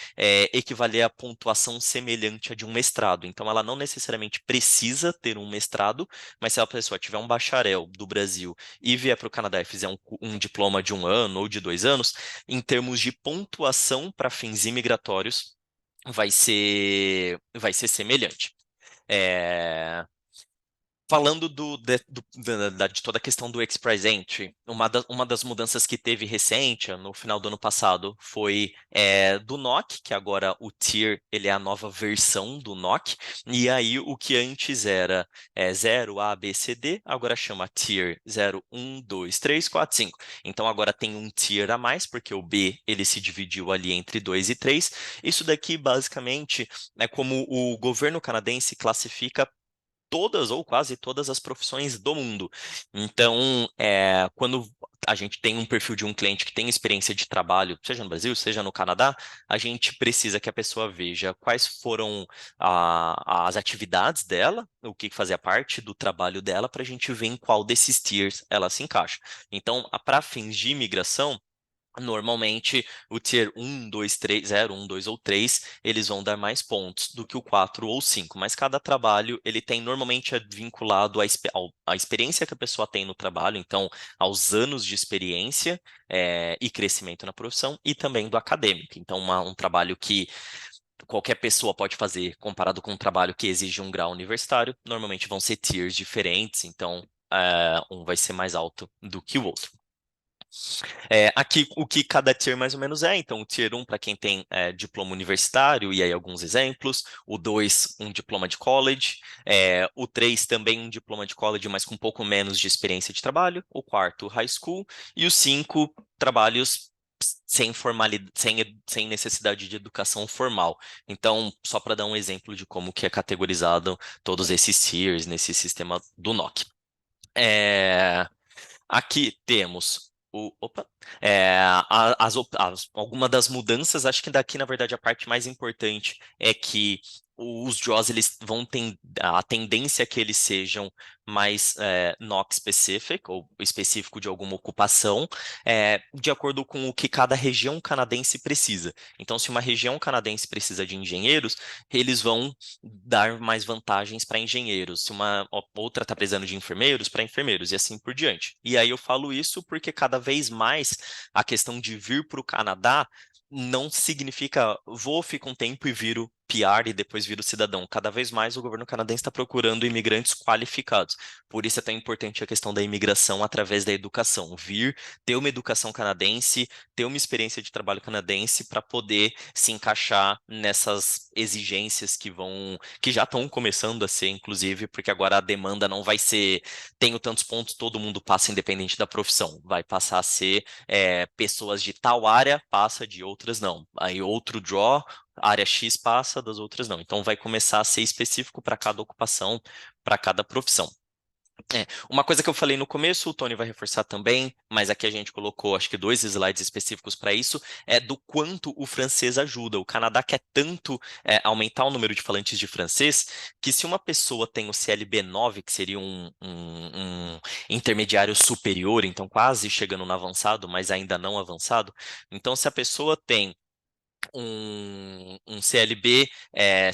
equivaler a pontuação semelhante à de um mestrado. Então, ela não necessariamente precisa ter um mestrado, mas se a pessoa tiver um bacharel do Brasil e vier para o Canadá e fizer um diploma de 1 ano ou de 2 anos, em termos de pontuação para fins imigratórios, vai ser semelhante. É, Falando de toda a questão do Express Entry, uma das mudanças que teve recente, no final do ano passado, foi do NOC, que agora o Tier ele é a nova versão do NOC, e aí o que antes era 0, A, B, C, D, agora chama Tier 0, 1, 2, 3, 4, 5. Então agora tem um Tier a mais, porque o B ele se dividiu ali entre 2 e 3. Isso daqui basicamente é como o governo canadense classifica todas ou quase todas as profissões do mundo. Então, quando a gente tem um perfil de um cliente que tem experiência de trabalho, seja no Brasil, seja no Canadá, a gente precisa que a pessoa veja quais foram as atividades dela, o que fazia parte do trabalho dela, para a gente ver em qual desses tiers ela se encaixa. Então, para fins de imigração, normalmente, o tier 1, 2, 3, 0, 1, 2 ou 3, eles vão dar mais pontos do que o 4 ou 5, mas cada trabalho, ele tem normalmente vinculado à experiência que a pessoa tem no trabalho, então, aos anos de experiência e crescimento na profissão, e também do acadêmico. Então, um trabalho que qualquer pessoa pode fazer, comparado com um trabalho que exige um grau universitário, normalmente vão ser tiers diferentes, então, um vai ser mais alto do que o outro. Aqui, o que cada tier mais ou menos é. Então, o tier 1 para quem tem diploma universitário, e aí alguns exemplos. O 2, um diploma de college. O 3, também um diploma de college, mas com um pouco menos de experiência de trabalho. O 4, high school. E o 5, trabalhos sem formalidade, sem necessidade de educação formal. Então, só para dar um exemplo de como que é categorizado todos esses tiers nesse sistema do NOC. Aqui temos alguma das mudanças. Acho que daqui, na verdade, a parte mais importante é que os draws eles vão ter a tendência é que eles sejam mais NOC specific, ou específico de alguma ocupação, de acordo com o que cada região canadense precisa. Então, se uma região canadense precisa de engenheiros, eles vão dar mais vantagens para engenheiros. Se uma outra está precisando de enfermeiros, para enfermeiros, e assim por diante. E aí eu falo isso porque cada vez mais a questão de vir para o Canadá não significa vou, fico um tempo e viro PR e depois viro cidadão. Cada vez mais o governo canadense está procurando imigrantes qualificados. Por isso é tão importante a questão da imigração através da educação. Vir, ter uma educação canadense, ter uma experiência de trabalho canadense para poder se encaixar nessas exigências que já estão começando a ser, inclusive, porque agora a demanda não vai ser tenho tantos pontos, todo mundo passa independente da profissão. Vai passar a ser pessoas de tal área passa, de outras não. Aí outro draw, área X passa, das outras não. Então vai começar a ser específico para cada ocupação, para cada profissão. Uma coisa que eu falei no começo, o Tony vai reforçar também, mas aqui a gente colocou, acho que 2 slides específicos para isso, é do quanto o francês ajuda. O Canadá quer tanto aumentar o número de falantes de francês, que se uma pessoa tem o CLB 9, que seria um intermediário superior, então quase chegando no avançado, mas ainda não avançado, então se a pessoa tem um CLB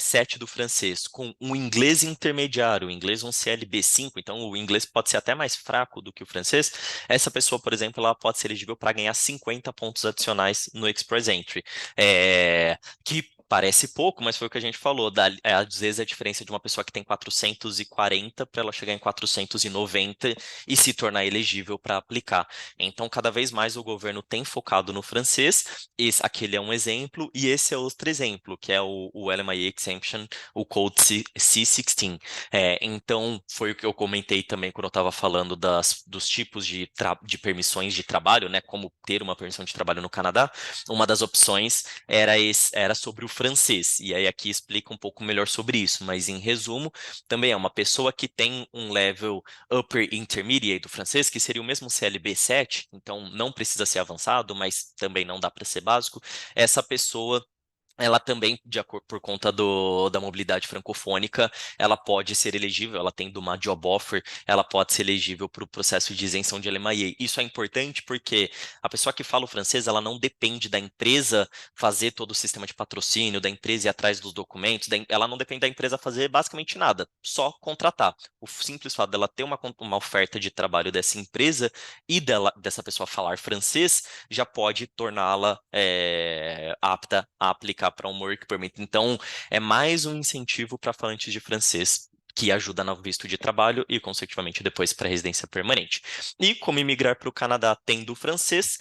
7 do francês, com um inglês intermediário, o inglês um CLB 5, então o inglês pode ser até mais fraco do que o francês, essa pessoa, por exemplo, ela pode ser elegível para ganhar 50 pontos adicionais no Express Entry, que Parece pouco, mas foi o que a gente falou. Às vezes a diferença de uma pessoa que tem 440 para ela chegar em 490 e se tornar elegível para aplicar. Então, cada vez mais o governo tem focado no francês. Aquele é um exemplo, e esse é outro exemplo, que é o LMIA Exemption, o Code C16. Então, foi o que eu comentei também quando eu estava falando dos tipos de permissões de trabalho, né? Como ter uma permissão de trabalho no Canadá. Uma das opções era sobre o francês, e aí aqui explica um pouco melhor sobre isso, mas em resumo, também é uma pessoa que tem um level upper intermediate do francês, que seria o mesmo CLB 7, então não precisa ser avançado, mas também não dá para ser básico. Essa pessoa, ela também, por conta da mobilidade francofônica, ela pode ser elegível, ela tendo uma job offer, ela pode ser elegível para o processo de isenção de LMIA. Isso é importante porque a pessoa que fala o francês, ela não depende da empresa fazer todo o sistema de patrocínio, da empresa ir atrás dos documentos, ela não depende da empresa fazer basicamente nada, só contratar. O simples fato dela ter uma oferta de trabalho dessa empresa e dessa pessoa falar francês já pode torná-la apta a aplicar para um work permit. Então, é mais um incentivo para falantes de francês que ajuda no visto de trabalho e, consequentemente, depois para residência permanente. E como imigrar para o Canadá tendo francês,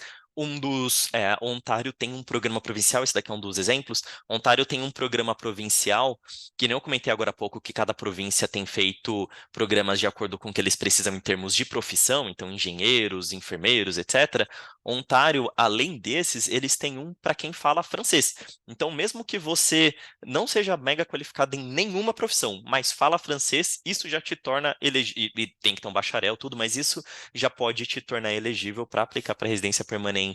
Ontário tem um programa provincial, esse daqui é um dos exemplos. Ontário tem um programa provincial, que nem eu comentei agora há pouco, que cada província tem feito programas de acordo com o que eles precisam em termos de profissão, então engenheiros, enfermeiros, etc. Ontário, além desses, eles têm um para quem fala francês. Então, mesmo que você não seja mega qualificado em nenhuma profissão, mas fala francês, isso já te torna elegível, e tem que ter um bacharel, tudo, mas isso já pode te tornar elegível para aplicar para residência permanente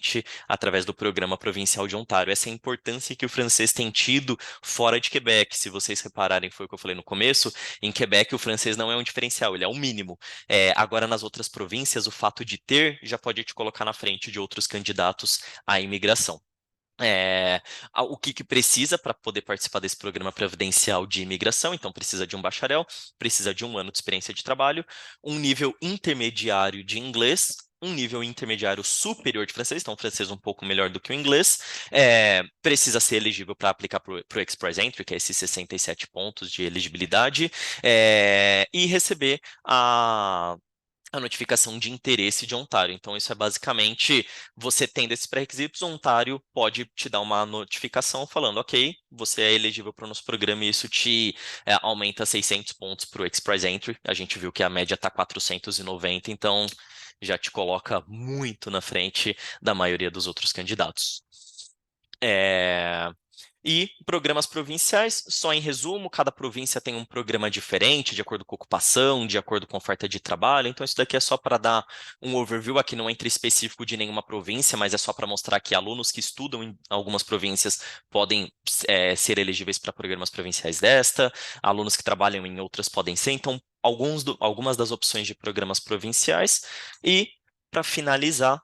através do programa provincial de Ontário. Essa é a importância que o francês tem tido fora de Quebec. Se vocês repararem, foi o que eu falei no começo, em Quebec o francês não é um diferencial, ele é o mínimo. Agora, nas outras províncias, o fato de ter já pode te colocar na frente de outros candidatos à imigração. O que precisa para poder participar desse programa previdencial de imigração? Então, precisa de um bacharel, precisa de 1 ano de experiência de trabalho, um nível intermediário de inglês, um nível intermediário superior de francês, então francês um pouco melhor do que o inglês, precisa ser elegível para aplicar para o Express Entry, que é esses 67 pontos de elegibilidade, e receber a notificação de interesse de Ontário. Então, isso é basicamente você tendo esses pré-requisitos, Ontário pode te dar uma notificação falando, ok, você é elegível para o nosso programa e isso te aumenta 600 pontos para o Express Entry. A gente viu que a média está 490, então já te coloca muito na frente da maioria dos outros candidatos. E programas provinciais, só em resumo, cada província tem um programa diferente, de acordo com a ocupação, de acordo com a oferta de trabalho. Então, isso daqui é só para dar um overview. Aqui não entra específico de nenhuma província, mas é só para mostrar que alunos que estudam em algumas províncias podem ser elegíveis para programas provinciais alunos que trabalham em outras podem ser. Então, algumas das opções de programas provinciais. E, para finalizar,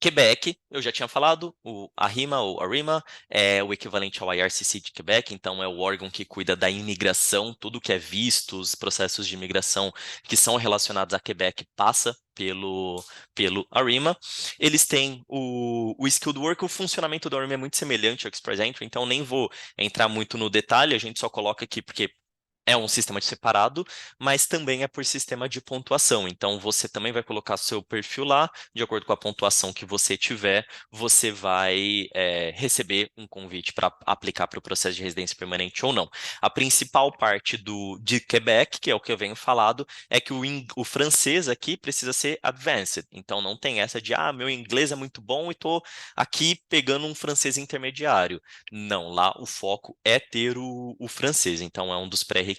Quebec, eu já tinha falado, a RIMA ou a RIMA é o equivalente ao IRCC de Quebec, então é o órgão que cuida da imigração, tudo que é vistos, processos de imigração que são relacionados a Quebec passa pelo ARIMA. Eles têm o Skilled Work, o funcionamento do ARIMA é muito semelhante ao Express Entry, então nem vou entrar muito no detalhe, a gente só coloca aqui porque é um sistema de separado, mas também é por sistema de pontuação. Então, você também vai colocar seu perfil lá, de acordo com a pontuação que você tiver, você vai receber um convite para aplicar para o processo de residência permanente ou não. A principal parte de Quebec, que é o que eu venho falado, é que o francês aqui precisa ser advanced. Então, não tem essa de, meu inglês é muito bom e estou aqui pegando um francês intermediário. Não, lá o foco é ter o francês, então é um dos pré-requisitos.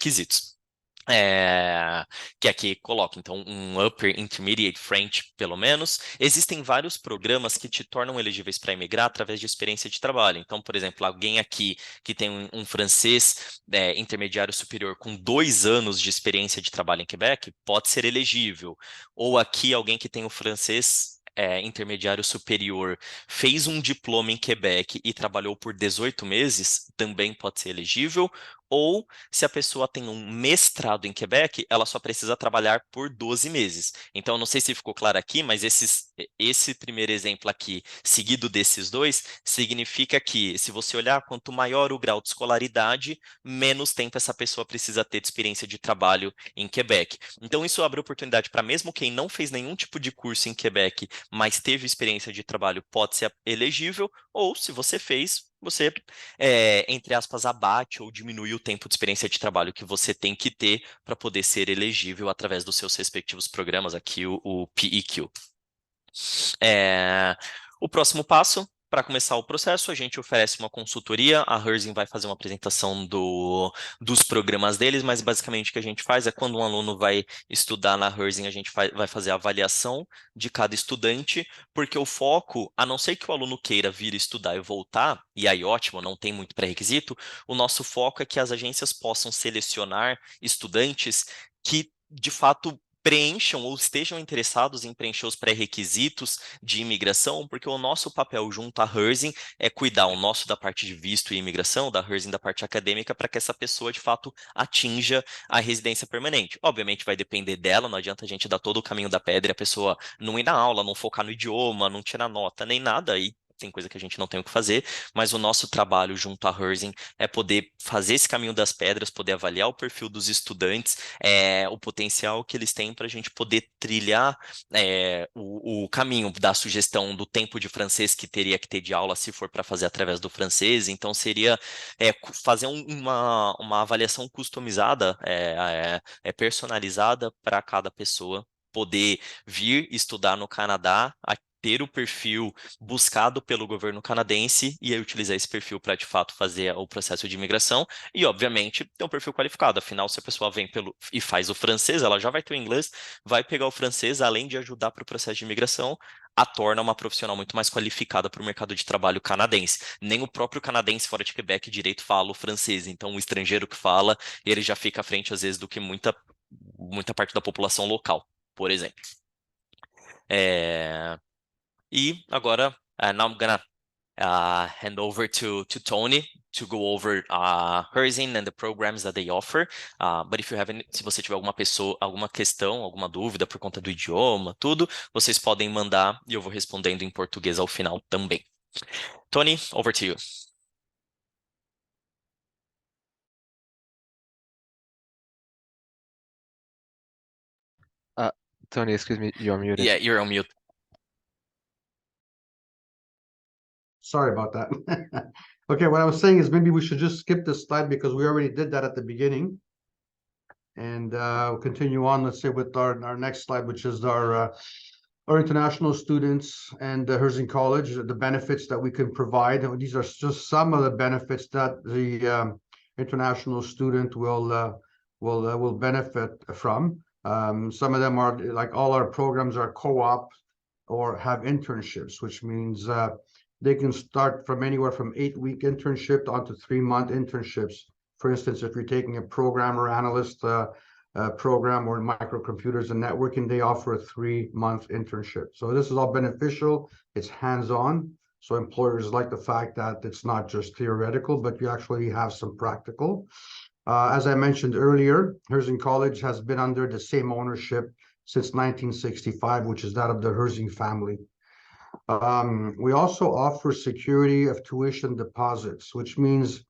Que aqui coloca, então, um Upper Intermediate French, pelo menos. Existem vários programas que te tornam elegíveis para emigrar através de experiência de trabalho. Então, por exemplo, alguém aqui que tem um francês intermediário superior com 2 anos de experiência de trabalho em Quebec pode ser elegível. Ou aqui, alguém que tem o francês intermediário superior, fez um diploma em Quebec e trabalhou por 18 meses, também pode ser elegível. ou se a pessoa tem um mestrado em Quebec, ela só precisa trabalhar por 12 meses. Então, não sei se ficou claro aqui, mas esse primeiro exemplo aqui, seguido desses dois, significa que, se você olhar, quanto maior o grau de escolaridade, menos tempo essa pessoa precisa ter de experiência de trabalho em Quebec. Então, isso abre oportunidade para mesmo quem não fez nenhum tipo de curso em Quebec, mas teve experiência de trabalho, pode ser elegível, ou se você fez, você, entre aspas, abate ou diminui o tempo de experiência de trabalho que você tem que ter para poder ser elegível através dos seus respectivos programas, aqui o PEQ. O próximo passo, para começar o processo, a gente oferece uma consultoria. A Herzing vai fazer uma apresentação dos programas deles, mas basicamente o que a gente faz é quando um aluno vai estudar na Herzing, a gente vai fazer a avaliação de cada estudante, porque o foco, a não ser que o aluno queira vir estudar e voltar, e aí ótimo, não tem muito pré-requisito, o nosso foco é que as agências possam selecionar estudantes que, de fato, preencham ou estejam interessados em preencher os pré-requisitos de imigração, porque o nosso papel junto à Herzing é cuidar o nosso da parte de visto e imigração, da Herzing da parte acadêmica, para que essa pessoa de fato atinja a residência permanente. Obviamente vai depender dela, não adianta a gente dar todo o caminho da pedra e a pessoa não ir na aula, não focar no idioma, não tirar nota, nem nada, aí tem coisa que a gente não tem o que fazer, mas o nosso trabalho junto à Herzing é poder fazer esse caminho das pedras, poder avaliar o perfil dos estudantes, o potencial que eles têm para a gente poder trilhar o caminho da sugestão do tempo de francês que teria que ter de aula se for para fazer através do francês. Então, seria fazer uma avaliação customizada, personalizada para cada pessoa poder vir estudar no Canadá, ter o perfil buscado pelo governo canadense e aí utilizar esse perfil para, de fato, fazer o processo de imigração e, obviamente, ter um perfil qualificado. Afinal, se a pessoa vem e faz o francês, ela já vai ter o inglês, vai pegar o francês, além de ajudar para o processo de imigração, a torna uma profissional muito mais qualificada para o mercado de trabalho canadense. Nem o próprio canadense fora de Quebec direito fala o francês, então o estrangeiro que fala, ele já fica à frente, às vezes, do que muita parte da população local, por exemplo. E agora, now I'm gonna hand over to Tony to go over Herzing and the programs that they offer. But if you have se você tiver alguma questão, alguma dúvida por conta do idioma, tudo, vocês podem mandar e eu vou respondendo em português ao final também. Tony, over to you. Tony, excuse me, you're muted. Yeah, you're on mute. Sorry about that. Okay, what I was saying is maybe we should just skip this slide because we already did that at the beginning. And we'll continue on, let's say, with our next slide, which is our international students and Herzing College, the benefits that we can provide. And these are just some of the benefits that the international student will benefit from. Some of them are, like, all our programs are co-op or have internships, which means they can start from anywhere from 8-week internship on to 3-month internships. For instance, if you're taking a programmer analyst program or microcomputers and networking, they offer a 3-month internship. So this is all beneficial. It's hands-on. So employers like the fact that it's not just theoretical, but you actually have some practical. As I mentioned earlier, Herzing College has been under the same ownership since 1965, which is that of the Herzing family. We also offer security of tuition deposits, which means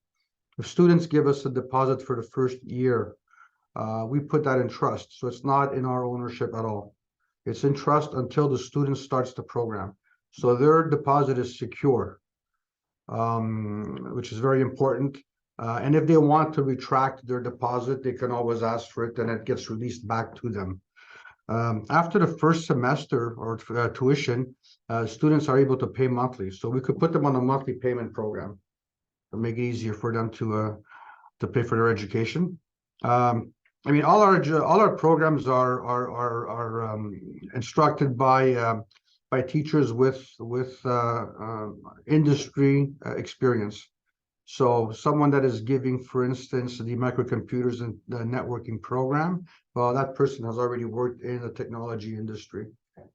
if students give us a deposit for the first year, we put that in trust. So it's not in our ownership at all. It's in trust until the student starts the program. So their deposit is secure, which is very important. And if they want to retract their deposit, they can always ask for it, and it gets released back to them. After the first semester or tuition, students are able to pay monthly. So we could put them on a monthly payment program to make it easier for them to pay for their education. I mean, all our programs are instructed by teachers with industry experience. So someone that is giving, for instance, the microcomputers and the networking program, well, that person has already worked in the technology industry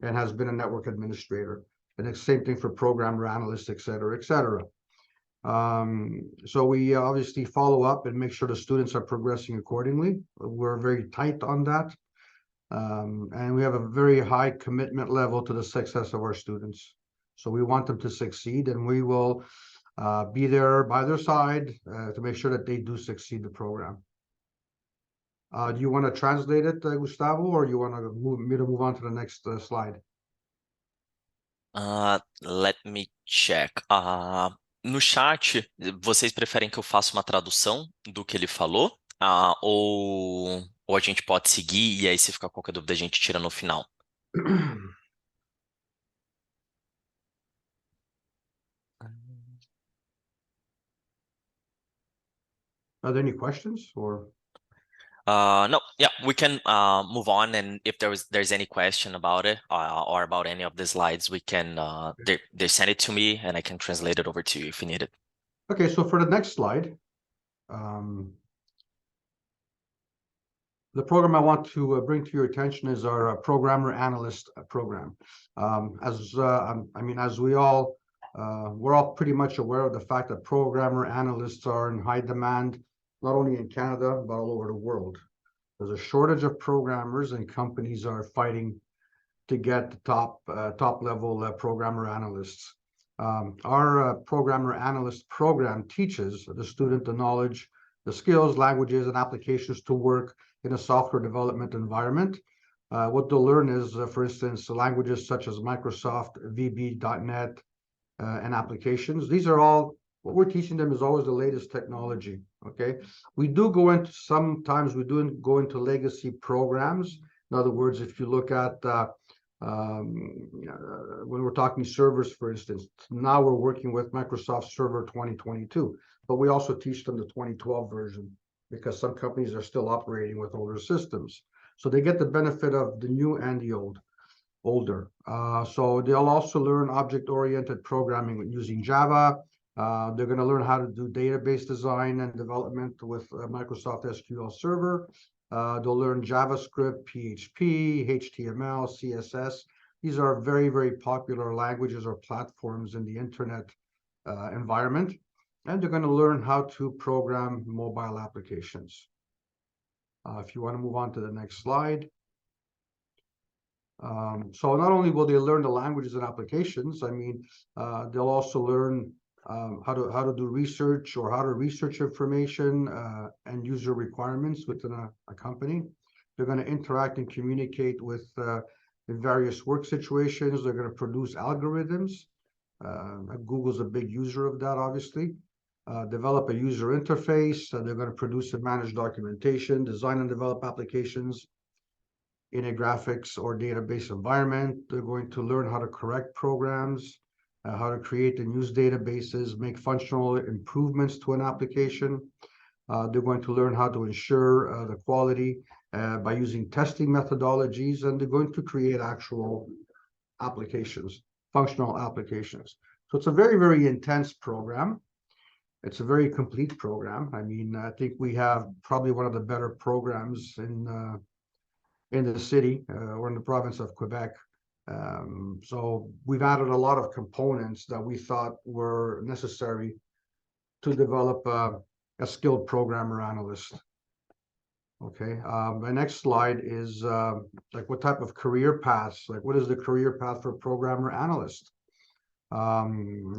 and has been a network administrator. And the same thing for programmer analysts, et cetera, et cetera. So we obviously follow up and make sure the students are progressing accordingly. We're very tight on that. And we have a very high commitment level to the success of our students. So we want them to succeed, and we will be there by their side to make sure that they do succeed the program. Do you want to translate it, Gustavo, or you want to move on to the next slide? Let me check. No chat, vocês preferem que eu faça uma tradução do que ele falou? Ou a gente pode seguir e aí se ficar qualquer dúvida a gente tira no final? Are there any questions or? No, yeah, we can move on, and if there's any question about it or about any of the slides, we can they send it to me and I can translate it over to you if you need it. Okay, so for the next slide, the program I want to bring to your attention is our programmer analyst program. As we all, we're all pretty much aware of the fact that programmer analysts are in high demand, not only in Canada, but all over the world. There's a shortage of programmers, and companies are fighting to get the top level programmer analysts. Our programmer analyst program teaches the student the knowledge, the skills, languages, and applications to work in a software development environment. What they'll learn is, for instance, languages such as Microsoft, VB.NET, and applications. These are all, what we're teaching them is always the latest technology, okay? We do go into, sometimes we do go into legacy programs. In other words, if you look at, when we're talking servers, for instance, now we're working with Microsoft Server 2022, but we also teach them the 2012 version because some companies are still operating with older systems. So they get the benefit of the new and the older. So they'll also learn object-oriented programming using Java. They're going to learn how to do database design and development with Microsoft SQL Server. They'll learn JavaScript, PHP, HTML, CSS. These are very, very popular languages or platforms in the internet environment. And they're going to learn how to program mobile applications. If you want to move on to the next slide. So not only will they learn the languages and applications, I mean, they'll also learn how to do research or how to research information and user requirements within a company. They're going to interact and communicate with in various work situations. They're going to produce algorithms. Google's a big user of that, obviously. Develop a user interface. They're going to produce and manage documentation, design and develop applications in a graphics or database environment. They're going to learn how to correct programs, how to create and use databases, make functional improvements to an application. They're going to learn how to ensure the quality by using testing methodologies, and they're going to create actual applications, functional applications. So it's a very, very intense program. It's a very complete program. I mean, I think we have probably one of the better programs in the city or in the province of Quebec. So we've added a lot of components that we thought were necessary to develop a skilled programmer analyst. Okay, my next slide is like what type of career paths, like what is the career path for programmer analyst?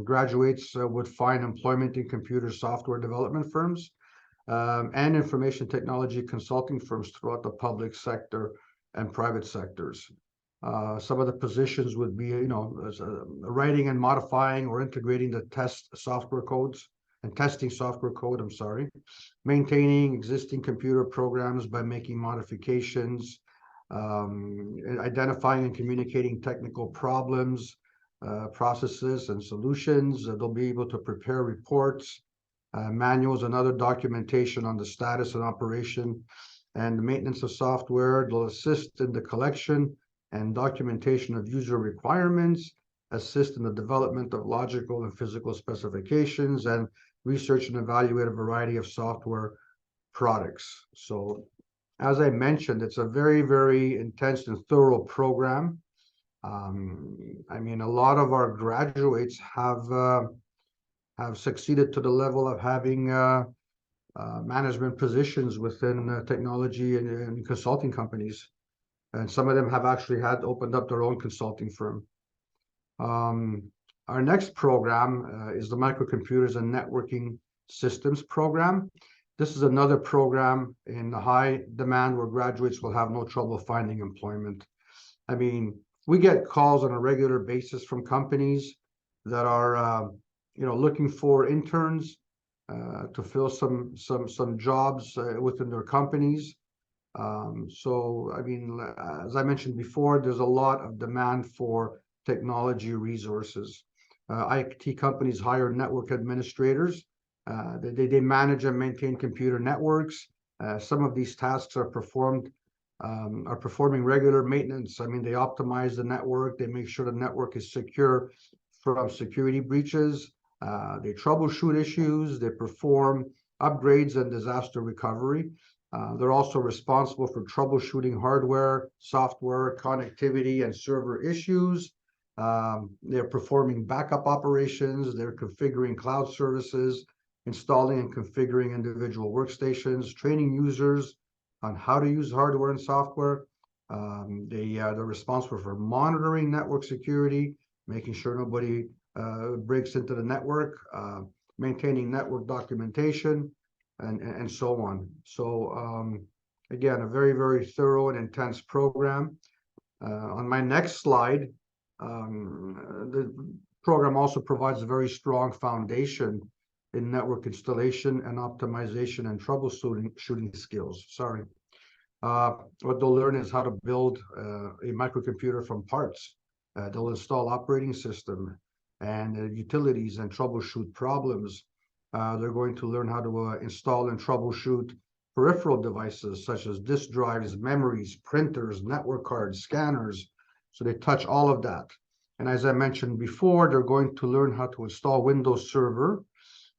Graduates would find employment in computer software development firms and information technology consulting firms throughout the public sector and private sectors. Some of the positions would be, writing and modifying or integrating the testing software code, maintaining existing computer programs by making modifications, identifying and communicating technical problems, processes and solutions. They'll be able to prepare reports, manuals, and other documentation on the status and operation and maintenance of software. They'll assist in the collection and documentation of user requirements, assist in the development of logical and physical specifications, and research and evaluate a variety of software products. So, as I mentioned, it's a very, very intense and thorough program. I mean, a lot of our graduates have have succeeded to the level of having management positions within technology and consulting companies. And some of them have actually opened up their own consulting firm. Our next program is the Microcomputers and Networking Systems program. This is another program in high demand where graduates will have no trouble finding employment. I mean, we get calls on a regular basis from companies that are, looking for interns to fill some jobs within their companies. So, I mean, as I mentioned before, there's a lot of demand for technology resources. IT companies hire network administrators. They manage and maintain computer networks. Some of these tasks are performing regular maintenance. I mean, they optimize the network. They make sure the network is secure from security breaches. They troubleshoot issues. They perform upgrades and disaster recovery. They're also responsible for troubleshooting hardware, software, connectivity, and server issues. They're performing backup operations. They're configuring cloud services, installing and configuring individual workstations, training users on how to use hardware and software. They're responsible for monitoring network security, making sure nobody breaks into the network, maintaining network documentation, and so on. So again, a very, very thorough and intense program. On my next slide, the program also provides a very strong foundation in network installation and optimization and troubleshooting skills. What they'll learn is how to build a microcomputer from parts. They'll install operating system and utilities and troubleshoot problems. They're going to learn how to install and troubleshoot peripheral devices such as disk drives, memories, printers, network cards, scanners. So they touch all of that. And as I mentioned before, they're going to learn how to install Windows Server.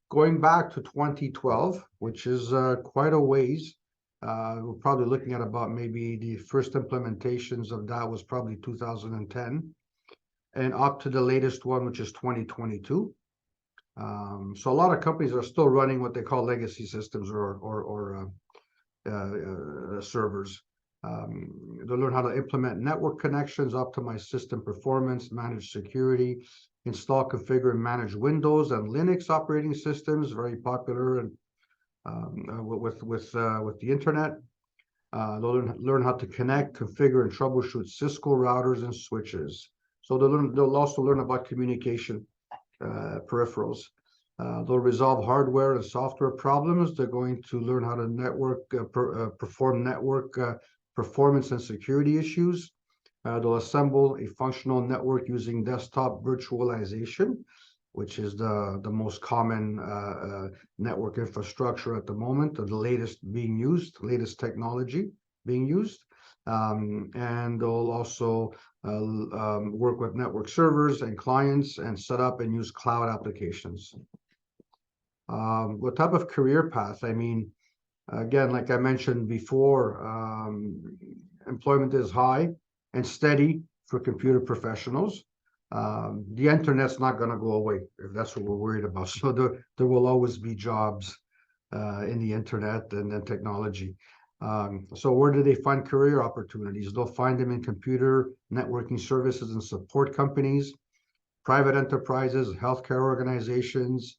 Going back to 2012, which is quite a ways, we're probably looking at about maybe the first implementations of that was probably 2010, and up to the latest one, which is 2022. So a lot of companies are still running what they call legacy systems or servers. They'll learn how to implement network connections, optimize system performance, manage security, install, configure, and manage Windows and Linux operating systems, very popular and with the internet. They'll learn how to connect, configure, and troubleshoot Cisco routers and switches. So they'll also learn about communication peripherals. They'll resolve hardware and software problems. They're going to learn how to perform network performance and security issues. They'll assemble a functional network using desktop virtualization, which is the most common network infrastructure at the moment, the latest technology being used. And they'll also work with network servers and clients and set up and use cloud applications. What type of career path? I mean, again, like I mentioned before, employment is high and steady for computer professionals. The internet's not going to go away if that's what we're worried about. So there will always be jobs in the internet and then technology. So where do they find career opportunities? They'll find them in computer networking services and support companies, private enterprises, healthcare organizations,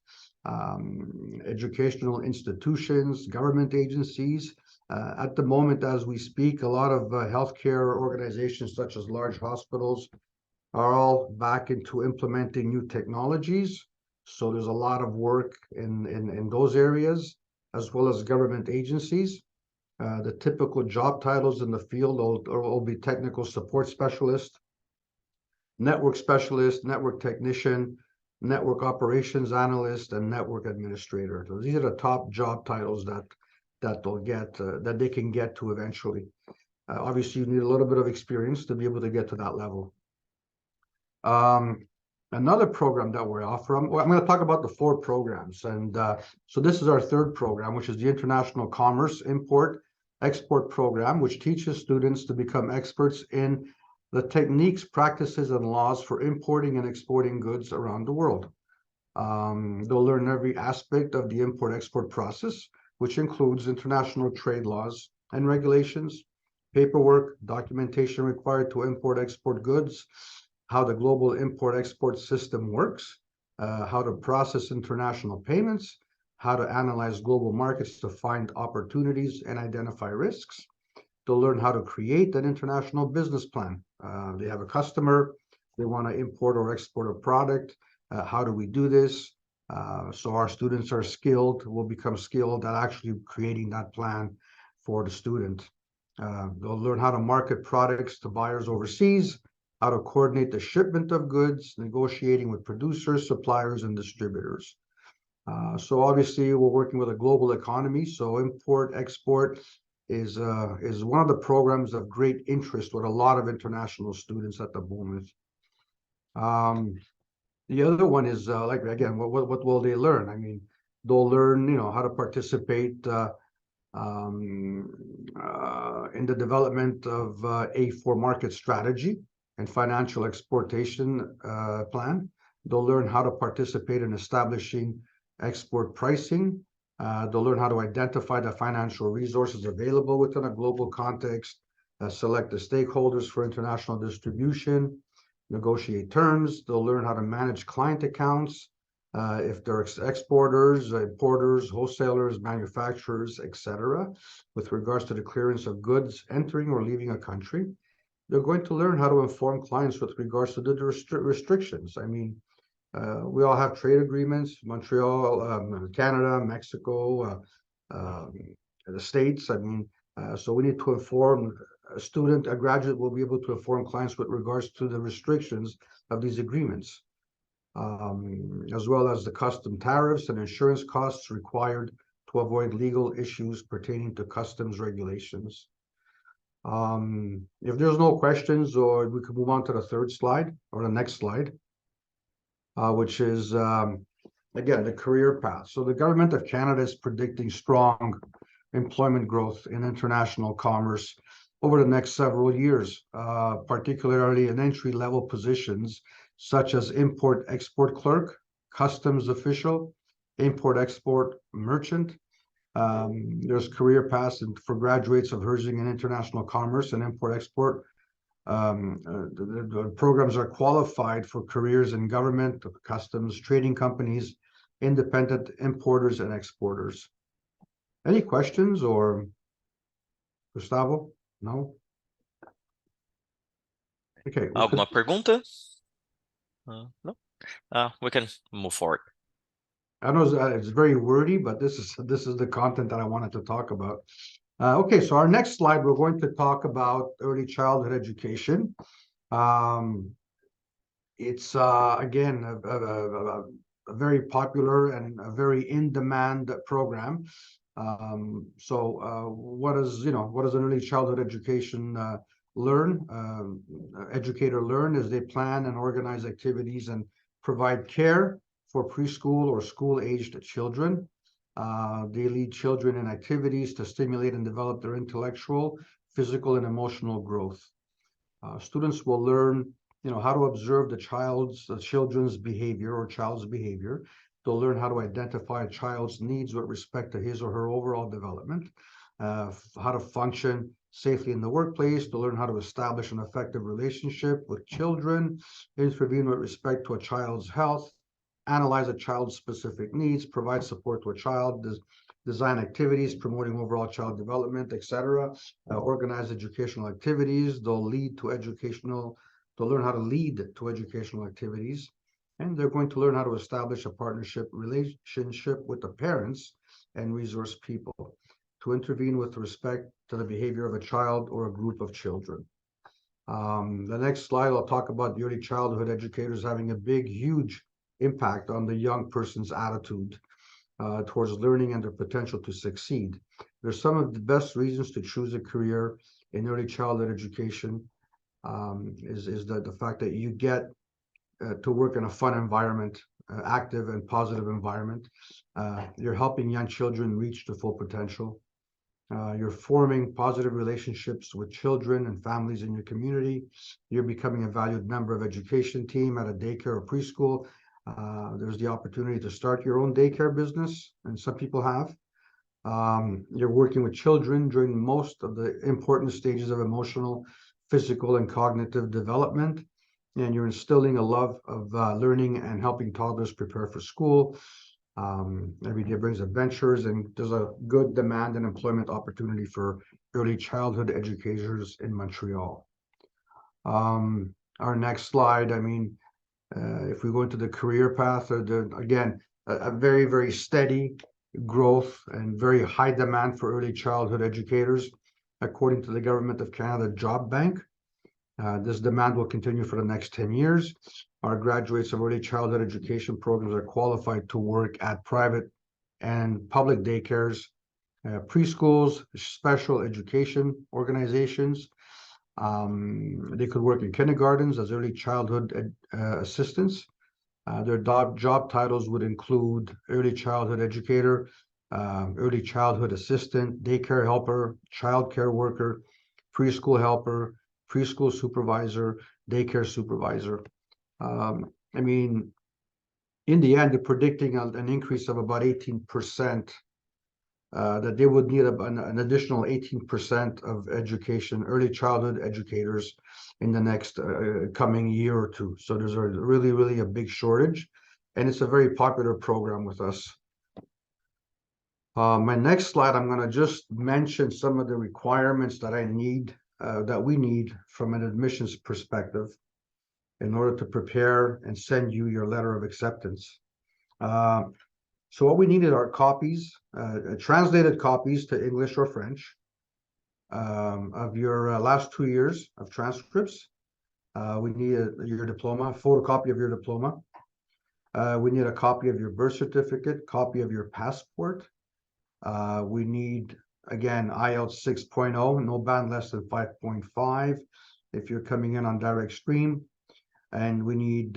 educational institutions, government agencies. At the moment, as we speak, a lot of healthcare organizations, such as large hospitals, are all back into implementing new technologies. So there's a lot of work in those areas, as well as government agencies. The typical job titles in the field will be technical support specialist, network specialist, network technician, network operations analyst, and network administrator. So these are the top job titles that they'll get, that they can get to eventually. Obviously, you need a little bit of experience to be able to get to that level. Another program that we offer, I'm going to talk about the 4 programs. And so this is our 3rd program, which is the International Commerce Import Export Program, which teaches students to become experts in the techniques, practices, and laws for importing and exporting goods around the world. They'll learn every aspect of the import-export process, which includes international trade laws and regulations, paperwork, documentation required to import-export goods, how the global import-export system works, how to process international payments, how to analyze global markets to find opportunities and identify risks. They'll learn how to create an international business plan. They have a customer, they want to import or export a product. How do we do this? So our students are skilled, will become skilled at actually creating that plan for the student. They'll learn how to market products to buyers overseas, how to coordinate the shipment of goods, negotiating with producers, suppliers, and distributors. So obviously we're working with a global economy, so import, export is one of the programs of great interest with a lot of international students at the moment. The other one is like, again, what will they learn? I mean, they'll learn, how to participate in the development of a for-market strategy and financial exportation plan. They'll learn how to participate in establishing export pricing. They'll learn how to identify the financial resources available within a global context, select the stakeholders for international distribution, negotiate terms. They'll learn how to manage client accounts, if they're exporters, importers, wholesalers, manufacturers, etc., with regards to the clearance of goods entering or leaving a country. They're going to learn how to inform clients with regards to the restrictions. I mean, we all have trade agreements, Montreal, Canada, Mexico, the States. I mean, so we need to inform a graduate will be able to inform clients with regards to the restrictions of these agreements, as well as the custom tariffs and insurance costs required to avoid legal issues pertaining to customs regulations. If there's no questions, or we could move on to the third slide or the next slide, which is, again, the career path. So the government of Canada is predicting strong employment growth in international commerce over the next several years, particularly in entry-level positions such as import-export clerk, customs official, import-export merchant. There's career paths for graduates of Herzing in international commerce and import-export. The programs are qualified for careers in government, customs, trading companies, independent importers, and exporters. Any questions, or Gustavo? No? Okay. Alguma pergunta? No? We can move forward. I know it's very wordy, but this is the content that I wanted to talk about. Okay, so our next slide, we're going to talk about early childhood education. It's again a very popular and a very in-demand program. So what does an early childhood education educator learn is they plan and organize activities and provide care for preschool or school-aged children. They lead children in activities to stimulate and develop their intellectual, physical, and emotional growth. Students will learn, how to observe the children's behavior or child's behavior. They'll learn how to identify a child's needs with respect to his or her overall development, how to function safely in the workplace. They'll learn how to establish an effective relationship with children, intervene with respect to a child's health, analyze a child's specific needs, provide support to a child, design activities promoting overall child development, etc., organize educational activities. They'll learn how to lead to educational activities, and they're going to learn how to establish a partnership relationship with the parents and resource people, to intervene with respect to the behavior of a child or a group of children. The next slide, I'll talk about the early childhood educators having a huge impact on the young person's attitude towards learning and their potential to succeed. There's some of the best reasons to choose a career in early childhood education is the fact that you get to work in a fun environment, active and positive environment. You're helping young children reach their full potential. You're forming positive relationships with children and families in your community. You're becoming a valued member of education team at a daycare or preschool. There's the opportunity to start your own daycare business, and some people have. You're working with children during most of the important stages of emotional, physical, and cognitive development, and you're instilling a love of learning and helping toddlers prepare for school. Every day brings adventures, and there's a good demand and employment opportunity for early childhood educators in Montreal. Our next slide, I mean, if we go into the career path, again, a very, very steady growth and very high demand for early childhood educators, according to the Government of Canada Job Bank. This demand will continue for the next 10 years. Our graduates of early childhood education programs are qualified to work at private and public daycares, preschools, special education organizations. They could work in kindergartens as early childhood assistants. Their job titles would include early childhood educator, early childhood assistant, daycare helper, child care worker, preschool helper, preschool supervisor, daycare supervisor. I mean, in the end, they're predicting an increase of about 18%, that they would need an additional 18% of education, early childhood educators in the next coming year or two. So there's a really, really a big shortage, and it's a very popular program with us. My next slide, I'm going to just mention some of the requirements that that we need from an admissions perspective in order to prepare and send you your letter of acceptance. So what we needed are copies, translated copies to English or French, of your last 2 years of transcripts. We need your diploma, photocopy of your diploma. We need a copy of your birth certificate, copy of your passport. We need, again, IELTS 6.0, no band less than 5.5 if you're coming in on direct stream. And we need,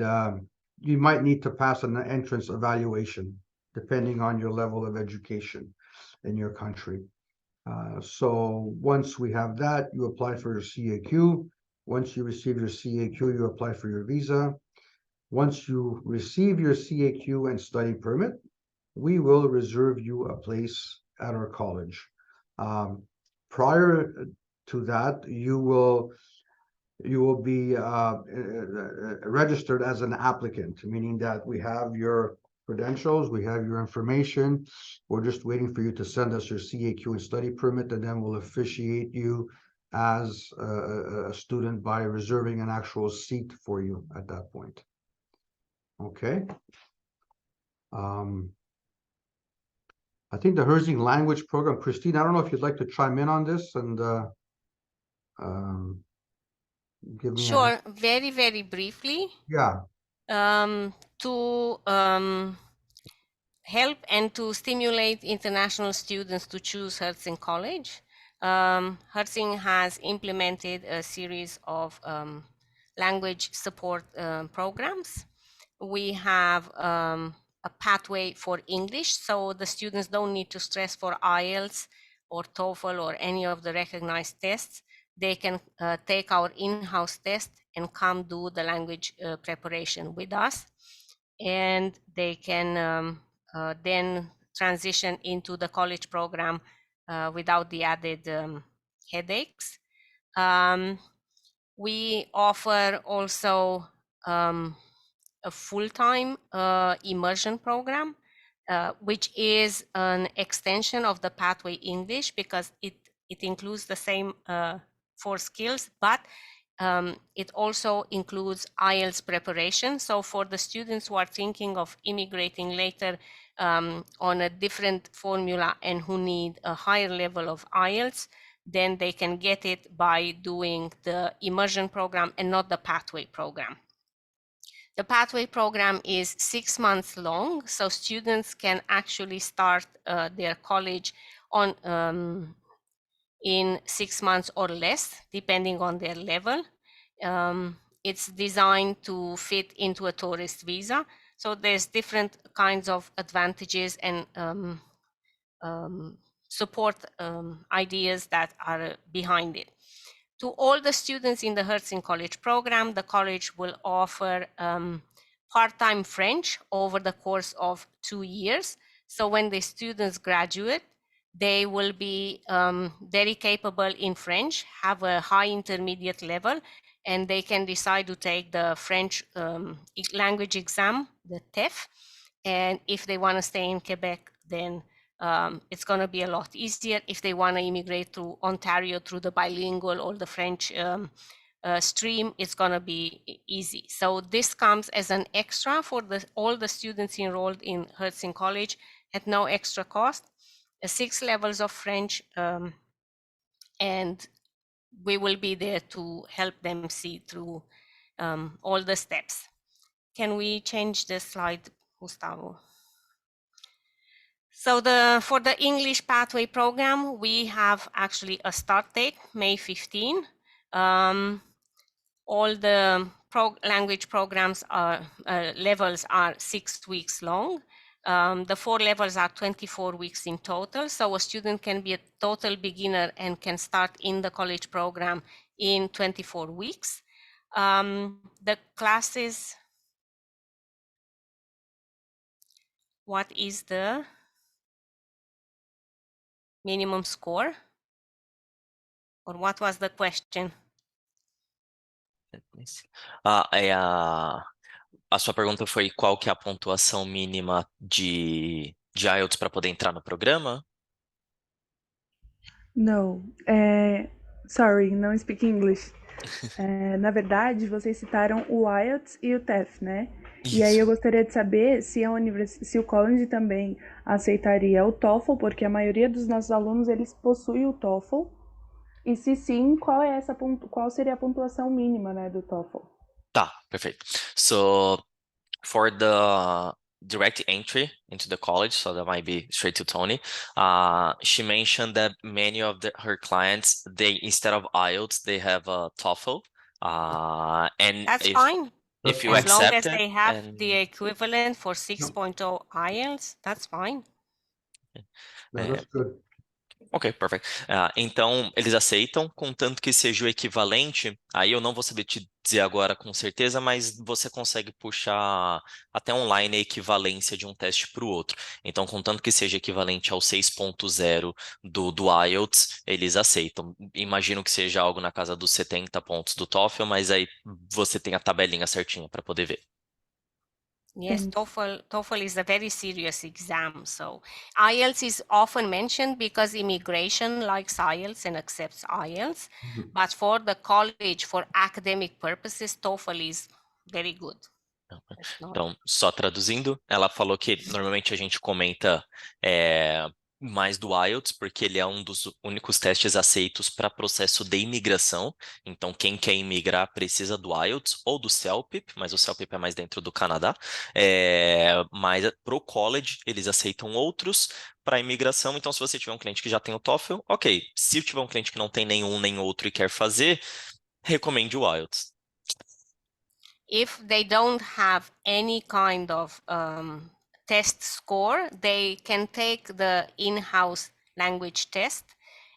you might need to pass an entrance evaluation, depending on your level of education in your country. So once we have that, you apply for your CAQ. Once you receive your CAQ, you apply for your visa. Once you receive your CAQ and study permit, we will reserve you a place at our college. Prior to that, you will be registered as an applicant, meaning that we have your credentials, we have your information. We're just waiting for you to send us your CAQ and study permit, and then we'll officiate you as a student by reserving an actual seat for you at that point. Okay. I think the Herzing language program, Christine, I don't know if you'd like to chime in on this and give me Sure, very, very briefly. Yeah. To help and to stimulate international students to choose Herzing College, Herzing has implemented a series of language support programs. We have a pathway for English, so the students don't need to stress for IELTS or TOEFL or any of the recognized tests. They can take our in-house test and come do the language preparation with us, and they can then transition into the college program without the added headaches. We offer also a full-time immersion program, which is an extension of the Pathway English, because it includes the same 4 skills, but it also includes IELTS preparation. So for the students who are thinking of immigrating later on a different formula and who need a higher level of IELTS, then they can get it by doing the immersion program and not the Pathway program. The Pathway program is 6 months long, so students can actually start their college on in 6 months or less, depending on their level. It's designed to fit into a tourist visa, so there's different kinds of advantages and support ideas that are behind it. To all the students in the Herzing College program, the college will offer part-time French over the course of 2 years. So when the students graduate, they will be very capable in French, have a high intermediate level, and they can decide to take the French language exam, the TEF. And if they want to stay in Quebec, then it's going to be a lot easier. If they want to immigrate to Ontario through the bilingual or the French stream, it's going to be easy. So this comes as an extra for all the students enrolled in Herzing College at no extra cost. 6 levels of French, and we will be there to help them see through all the steps. Can we change the slide, Gustavo? So for the English Pathway Program, we have actually a start date, May 15. All the language programs levels are 6 weeks long. The 4 levels are 24 weeks in total. So a student can be a total beginner and can start in the college program in 24 weeks. The classes, what is the minimum score? Or what was the question? A sua pergunta foi qual que é a pontuação mínima de IELTS para poder entrar no programa? No, sorry, não speak English. Na verdade, vocês citaram o IELTS e o TEF, né? E aí eu gostaria de saber se o college também aceitaria o TOEFL, porque a maioria dos nossos alunos eles possuem o TOEFL. E se sim, qual seria a pontuação mínima, né, do TOEFL? Tá, perfeito. So for the direct entry into the college, so that might be straight to Tony. She mentioned that many of her clients, instead of IELTS, they have a TOEFL. And that's fine. If you as long accept as it, they have the equivalent for 6.0 IELTS, that's fine. No, that's good. Ok, perfeito. Então, eles aceitam, contanto que seja o equivalente. Aí eu não vou saber te dizer agora com certeza, mas você consegue puxar até online a equivalência de um teste para o outro. Então, contanto que seja equivalente ao 6.0 do IELTS, eles aceitam. Imagino que seja algo na casa dos 70 pontos do TOEFL, mas aí você tem a tabelinha certinha para poder ver. Yes, TOEFL is a very serious exam. So IELTS is often mentioned because immigration likes IELTS and accepts IELTS. But for the college, for academic purposes, TOEFL is very good. Então, só traduzindo, ela falou que normalmente a gente comenta mais do IELTS, porque ele é um dos únicos testes aceitos para processo de imigração. Então, quem quer imigrar precisa do IELTS ou do CELPIP, mas o CELPIP é mais dentro do Canadá. Mas para o college, eles aceitam outros para imigração. Então, se você tiver um cliente que já tem o TOEFL, ok. Se tiver um cliente que não tem nenhum nem outro e quer fazer, recomende o IELTS. If they don't have any kind of test score, they can take the in-house language test.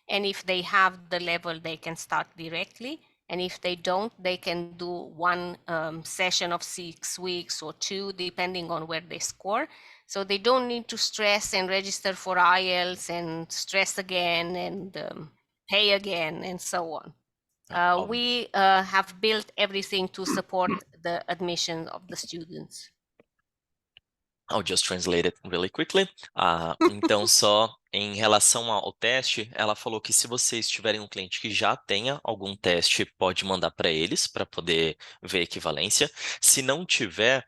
And if they have the level, they can start directly. And if they don't, they can do one session of 6 weeks or 2, depending on where they score. So they don't need to stress and register for IELTS and stress again and pay again and so on. We have built everything to support the admission of the students. I'll just translate it really quickly. Então, só em relação ao teste, ela falou que se vocês tiverem um cliente que já tenha algum teste, pode mandar para eles, para poder ver a equivalência. Se não tiver,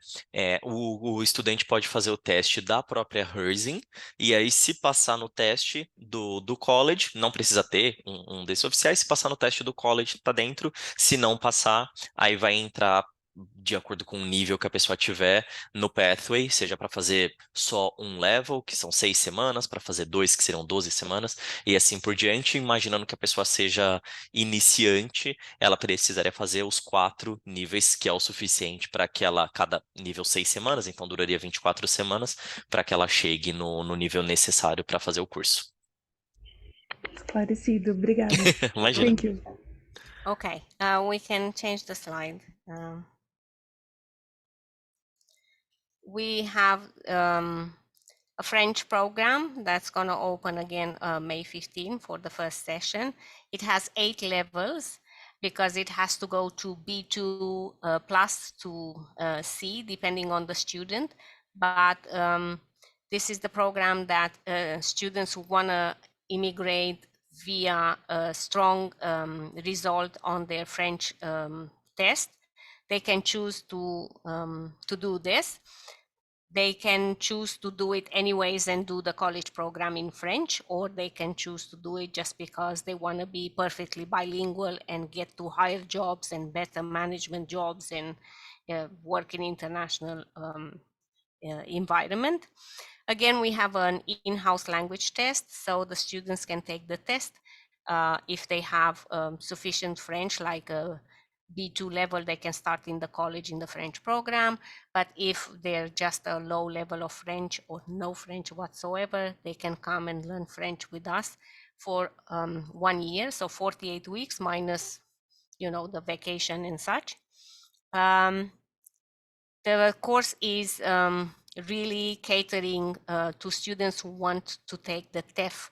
o estudante pode fazer o teste da própria Herzing, e aí se passar no teste do college, não precisa ter um desses oficiais, se passar no teste do college, tá dentro. Se não passar, aí vai entrar de acordo com o nível que a pessoa tiver no pathway, seja para fazer só um level, que são 6 semanas, para fazer 2, que serão 12 semanas, e assim por diante. Imaginando que a pessoa seja iniciante, ela precisaria fazer os 4 níveis, que é o suficiente para que ela, cada nível 6 semanas, então duraria 24 semanas, para que ela chegue no nível necessário para fazer o curso. Esclarecido, obrigada. Imagina. Thank you. Okay, we can change the slide. we have a French program that's going to open again May 15 for the first session. It has 8 levels because it has to go to B2 plus to C, depending on the student. But this is the program that students who want to immigrate via a strong result on their French test, they can choose to do this. They can choose to do it anyways and do the college program in French, or they can choose to do it just because they want to be perfectly bilingual and get to higher jobs and better management jobs and work in international environment. Again, we have an in-house language test, so the students can take the test. If they have sufficient French, like a B2 level, they can start in the college in the French program. But if they're just a low level of French or no French whatsoever, they can come and learn French with us for 1 year, so 48 weeks minus, the vacation and such. The course is really catering to students who want to take the TEF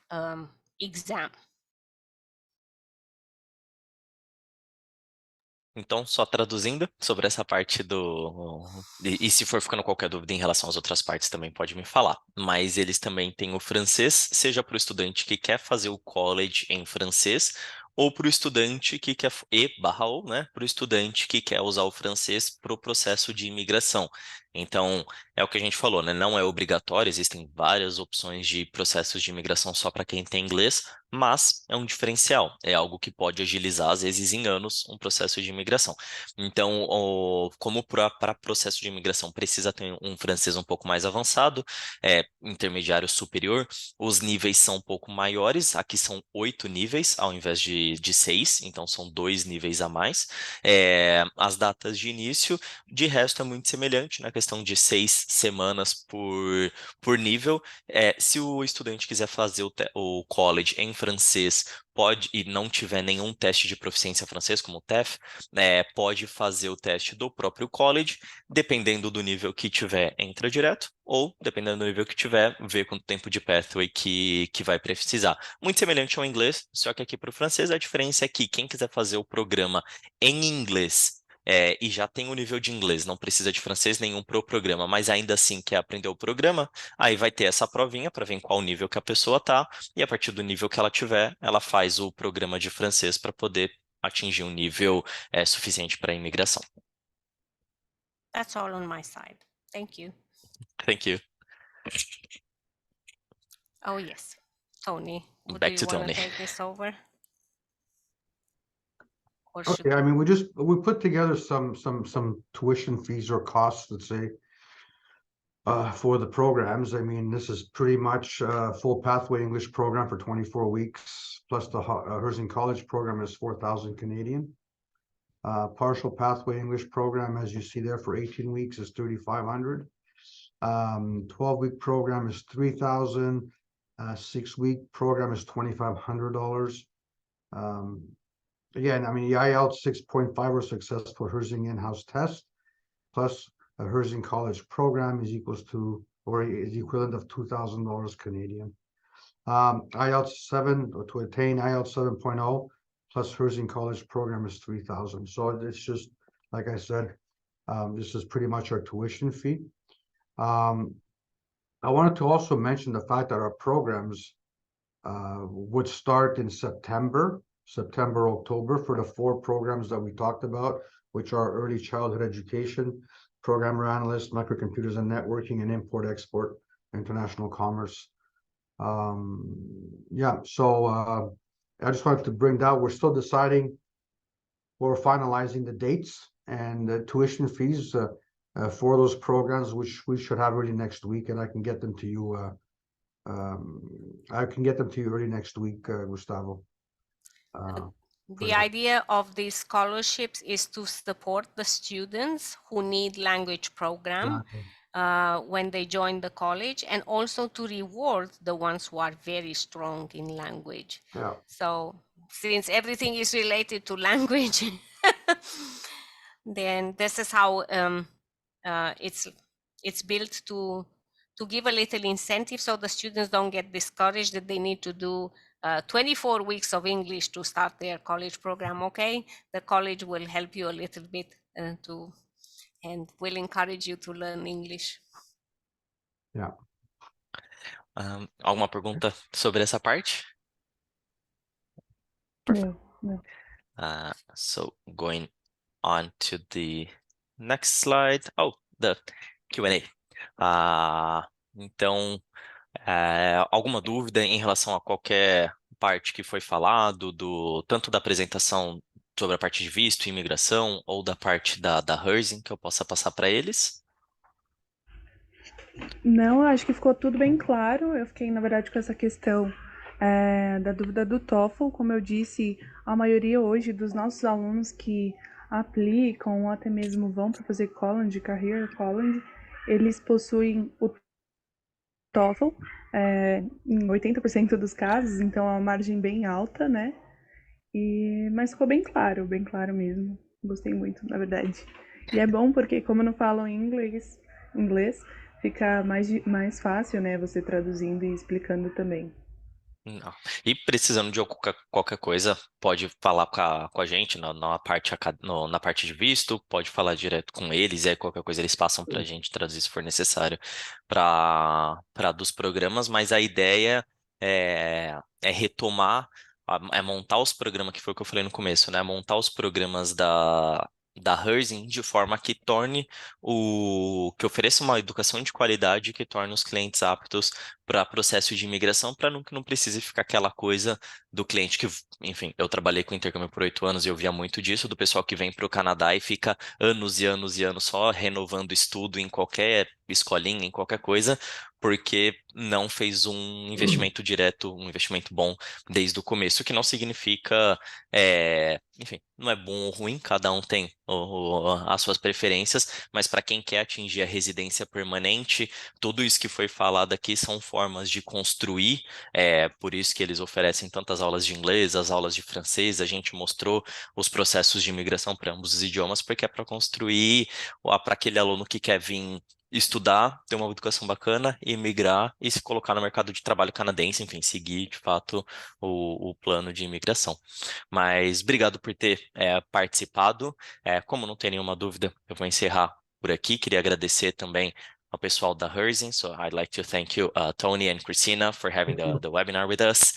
exam. Então, só traduzindo sobre essa parte E se for ficando qualquer dúvida em relação às outras partes, também pode me falar. Mas eles também têm o francês, seja para o estudante que quer fazer o college em francês, ou para o estudante que quer, né? Para o estudante que quer usar o francês para o processo de imigração. Então, é o que a gente falou, né? Não é obrigatório, existem várias opções de processos de imigração só para quem tem inglês, mas é um diferencial, é algo que pode agilizar, às vezes em anos, um processo de imigração. Então, como para processo de imigração precisa ter um francês um pouco mais avançado, intermediário superior, os níveis são um pouco maiores, aqui são 8 níveis ao invés de 6, então são 2 níveis a mais. As datas de início, de resto, é muito semelhante na questão de 6 semanas por nível. Se o estudante quiser fazer o college em francês, pode, e não tiver nenhum teste de proficiência francês, como o TEF, pode fazer o teste do próprio college, dependendo do nível que tiver, entra direto, ou, dependendo do nível que tiver, vê quanto tempo de pathway que vai precisar. Muito semelhante ao inglês, só que aqui para o francês a diferença é que quem quiser fazer o programa em inglês e já tem o nível de inglês, não precisa de francês nenhum para o programa, mas ainda assim quer aprender o programa, aí vai ter essa provinha para ver em qual nível que a pessoa tá, e a partir do nível que ela tiver, ela faz o programa de francês para poder atingir um nível suficiente para a imigração. That's all on my side. Thank you. Thank you. Oh, yes. Tony, Back do to you want Tony. to take this over? Or Okay, I mean, we put together some tuition fees or costs, let's say, for the programs. I mean, this is pretty much a full pathway English program for 24 weeks, plus the Herzing College program is 4,000 Canadian. Partial pathway English program, as you see there, for 18 weeks is 3,500. 12-week program is 3,000. 6-week program is $2,500. Again, I mean, the IELTS 6.5 or successful Herzing in-house test, plus a Herzing College program is equivalent of $2,000 Canadian. IELTS 7, or to attain IELTS 7.0, plus Herzing College program is 3,000. So it's just, like I said, this is pretty much our tuition fee. I wanted to also mention the fact that our programs would start in September, October, for the 4 programs that we talked about, which are early childhood education, programmer analyst, microcomputers and networking, and import-export, international commerce. So I just wanted to bring that. We're still deciding, we're finalizing the dates and the tuition fees for those programs, which we should have early next week, and I can get them to you. Early next week, Gustavo. The idea of these scholarships is to support the students who need language program when they join the college, and also to reward the ones who are very strong in language. Yeah. So since everything is related to language, then this is how it's it's built to give a little incentive so the students don't get discouraged that they need to do 24 weeks of English to start their college program. Okay, the college will help you a little bit and will encourage you to learn English. Alguma pergunta sobre essa parte? Não, não. So going on to the next slide. Oh, the Q&A. Então, alguma dúvida em relação a qualquer parte que foi falado, tanto da apresentação sobre a parte de visto e imigração, ou da parte da Herzing, que eu possa passar para eles? Não, eu acho que ficou tudo bem claro. Eu fiquei, na verdade, com essa questão da dúvida do TOEFL. Como eu disse, a maioria hoje dos nossos alunos que aplicam ou até mesmo vão para fazer college, career college, eles possuem o TOEFL em 80% dos casos, então é uma margem bem alta, né? Mas ficou bem claro mesmo. Gostei muito, na verdade. E é bom porque, como eu não falo inglês, fica mais fácil, né? Você traduzindo e explicando também. Não. E precisando de qualquer coisa, pode falar com a gente na parte de visto, pode falar direto com eles, e aí qualquer coisa eles passam para a gente traduzir se for necessário para dos programas, mas a ideia é retomar, é montar os programas, que foi o que eu falei no começo, né? Montar os programas da Herzing de forma que que ofereça uma educação de qualidade que torne os clientes aptos para processo de imigração, para que não precise ficar aquela coisa do cliente que, enfim, eu trabalhei com intercâmbio por 8 anos e eu via muito disso, do pessoal que vem para o Canadá e fica anos e anos e anos só renovando estudo em qualquer escolinha, em qualquer coisa, porque não fez um investimento direto, um investimento bom desde o começo, o que não significa, enfim, não é bom ou ruim, cada um tem as suas preferências, mas para quem quer atingir a residência permanente, tudo isso que foi falado aqui são formas de construir, por isso que eles oferecem tantas aulas de inglês, as aulas de francês, a gente mostrou os processos de imigração para ambos os idiomas, porque é para construir para aquele aluno que quer vir estudar, ter uma educação bacana, emigrar e se colocar no mercado de trabalho canadense, enfim, seguir de fato o plano de imigração. Mas obrigado por ter participado. Como não tem nenhuma dúvida, eu vou encerrar por aqui. Queria agradecer também ao pessoal da Herzing. So I'd like to thank you, Tony and Christina, for having the webinar with us.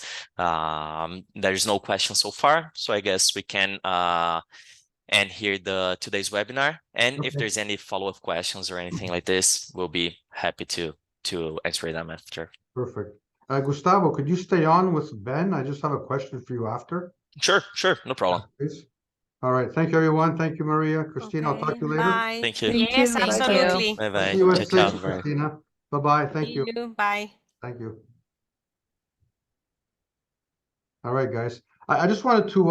There's no questions so far, so I guess we can end here today's webinar. And if there's any follow-up questions or anything like this, we'll be happy to answer them after. Perfect. Gustavo, could you stay on with Ben? I just have a question for you after. Sure, no problem. Please. All right. Thank you, everyone. Thank you, Maria. Christina, I'll talk to you later. Bye. Thank you. Thank Yes, you. Bye. absolutely. Bye-bye. See you at Ciao, 6, ciao. Christina. Bye-bye. Thank See you. you. Bye. Thank you. All right, guys. I just wanted to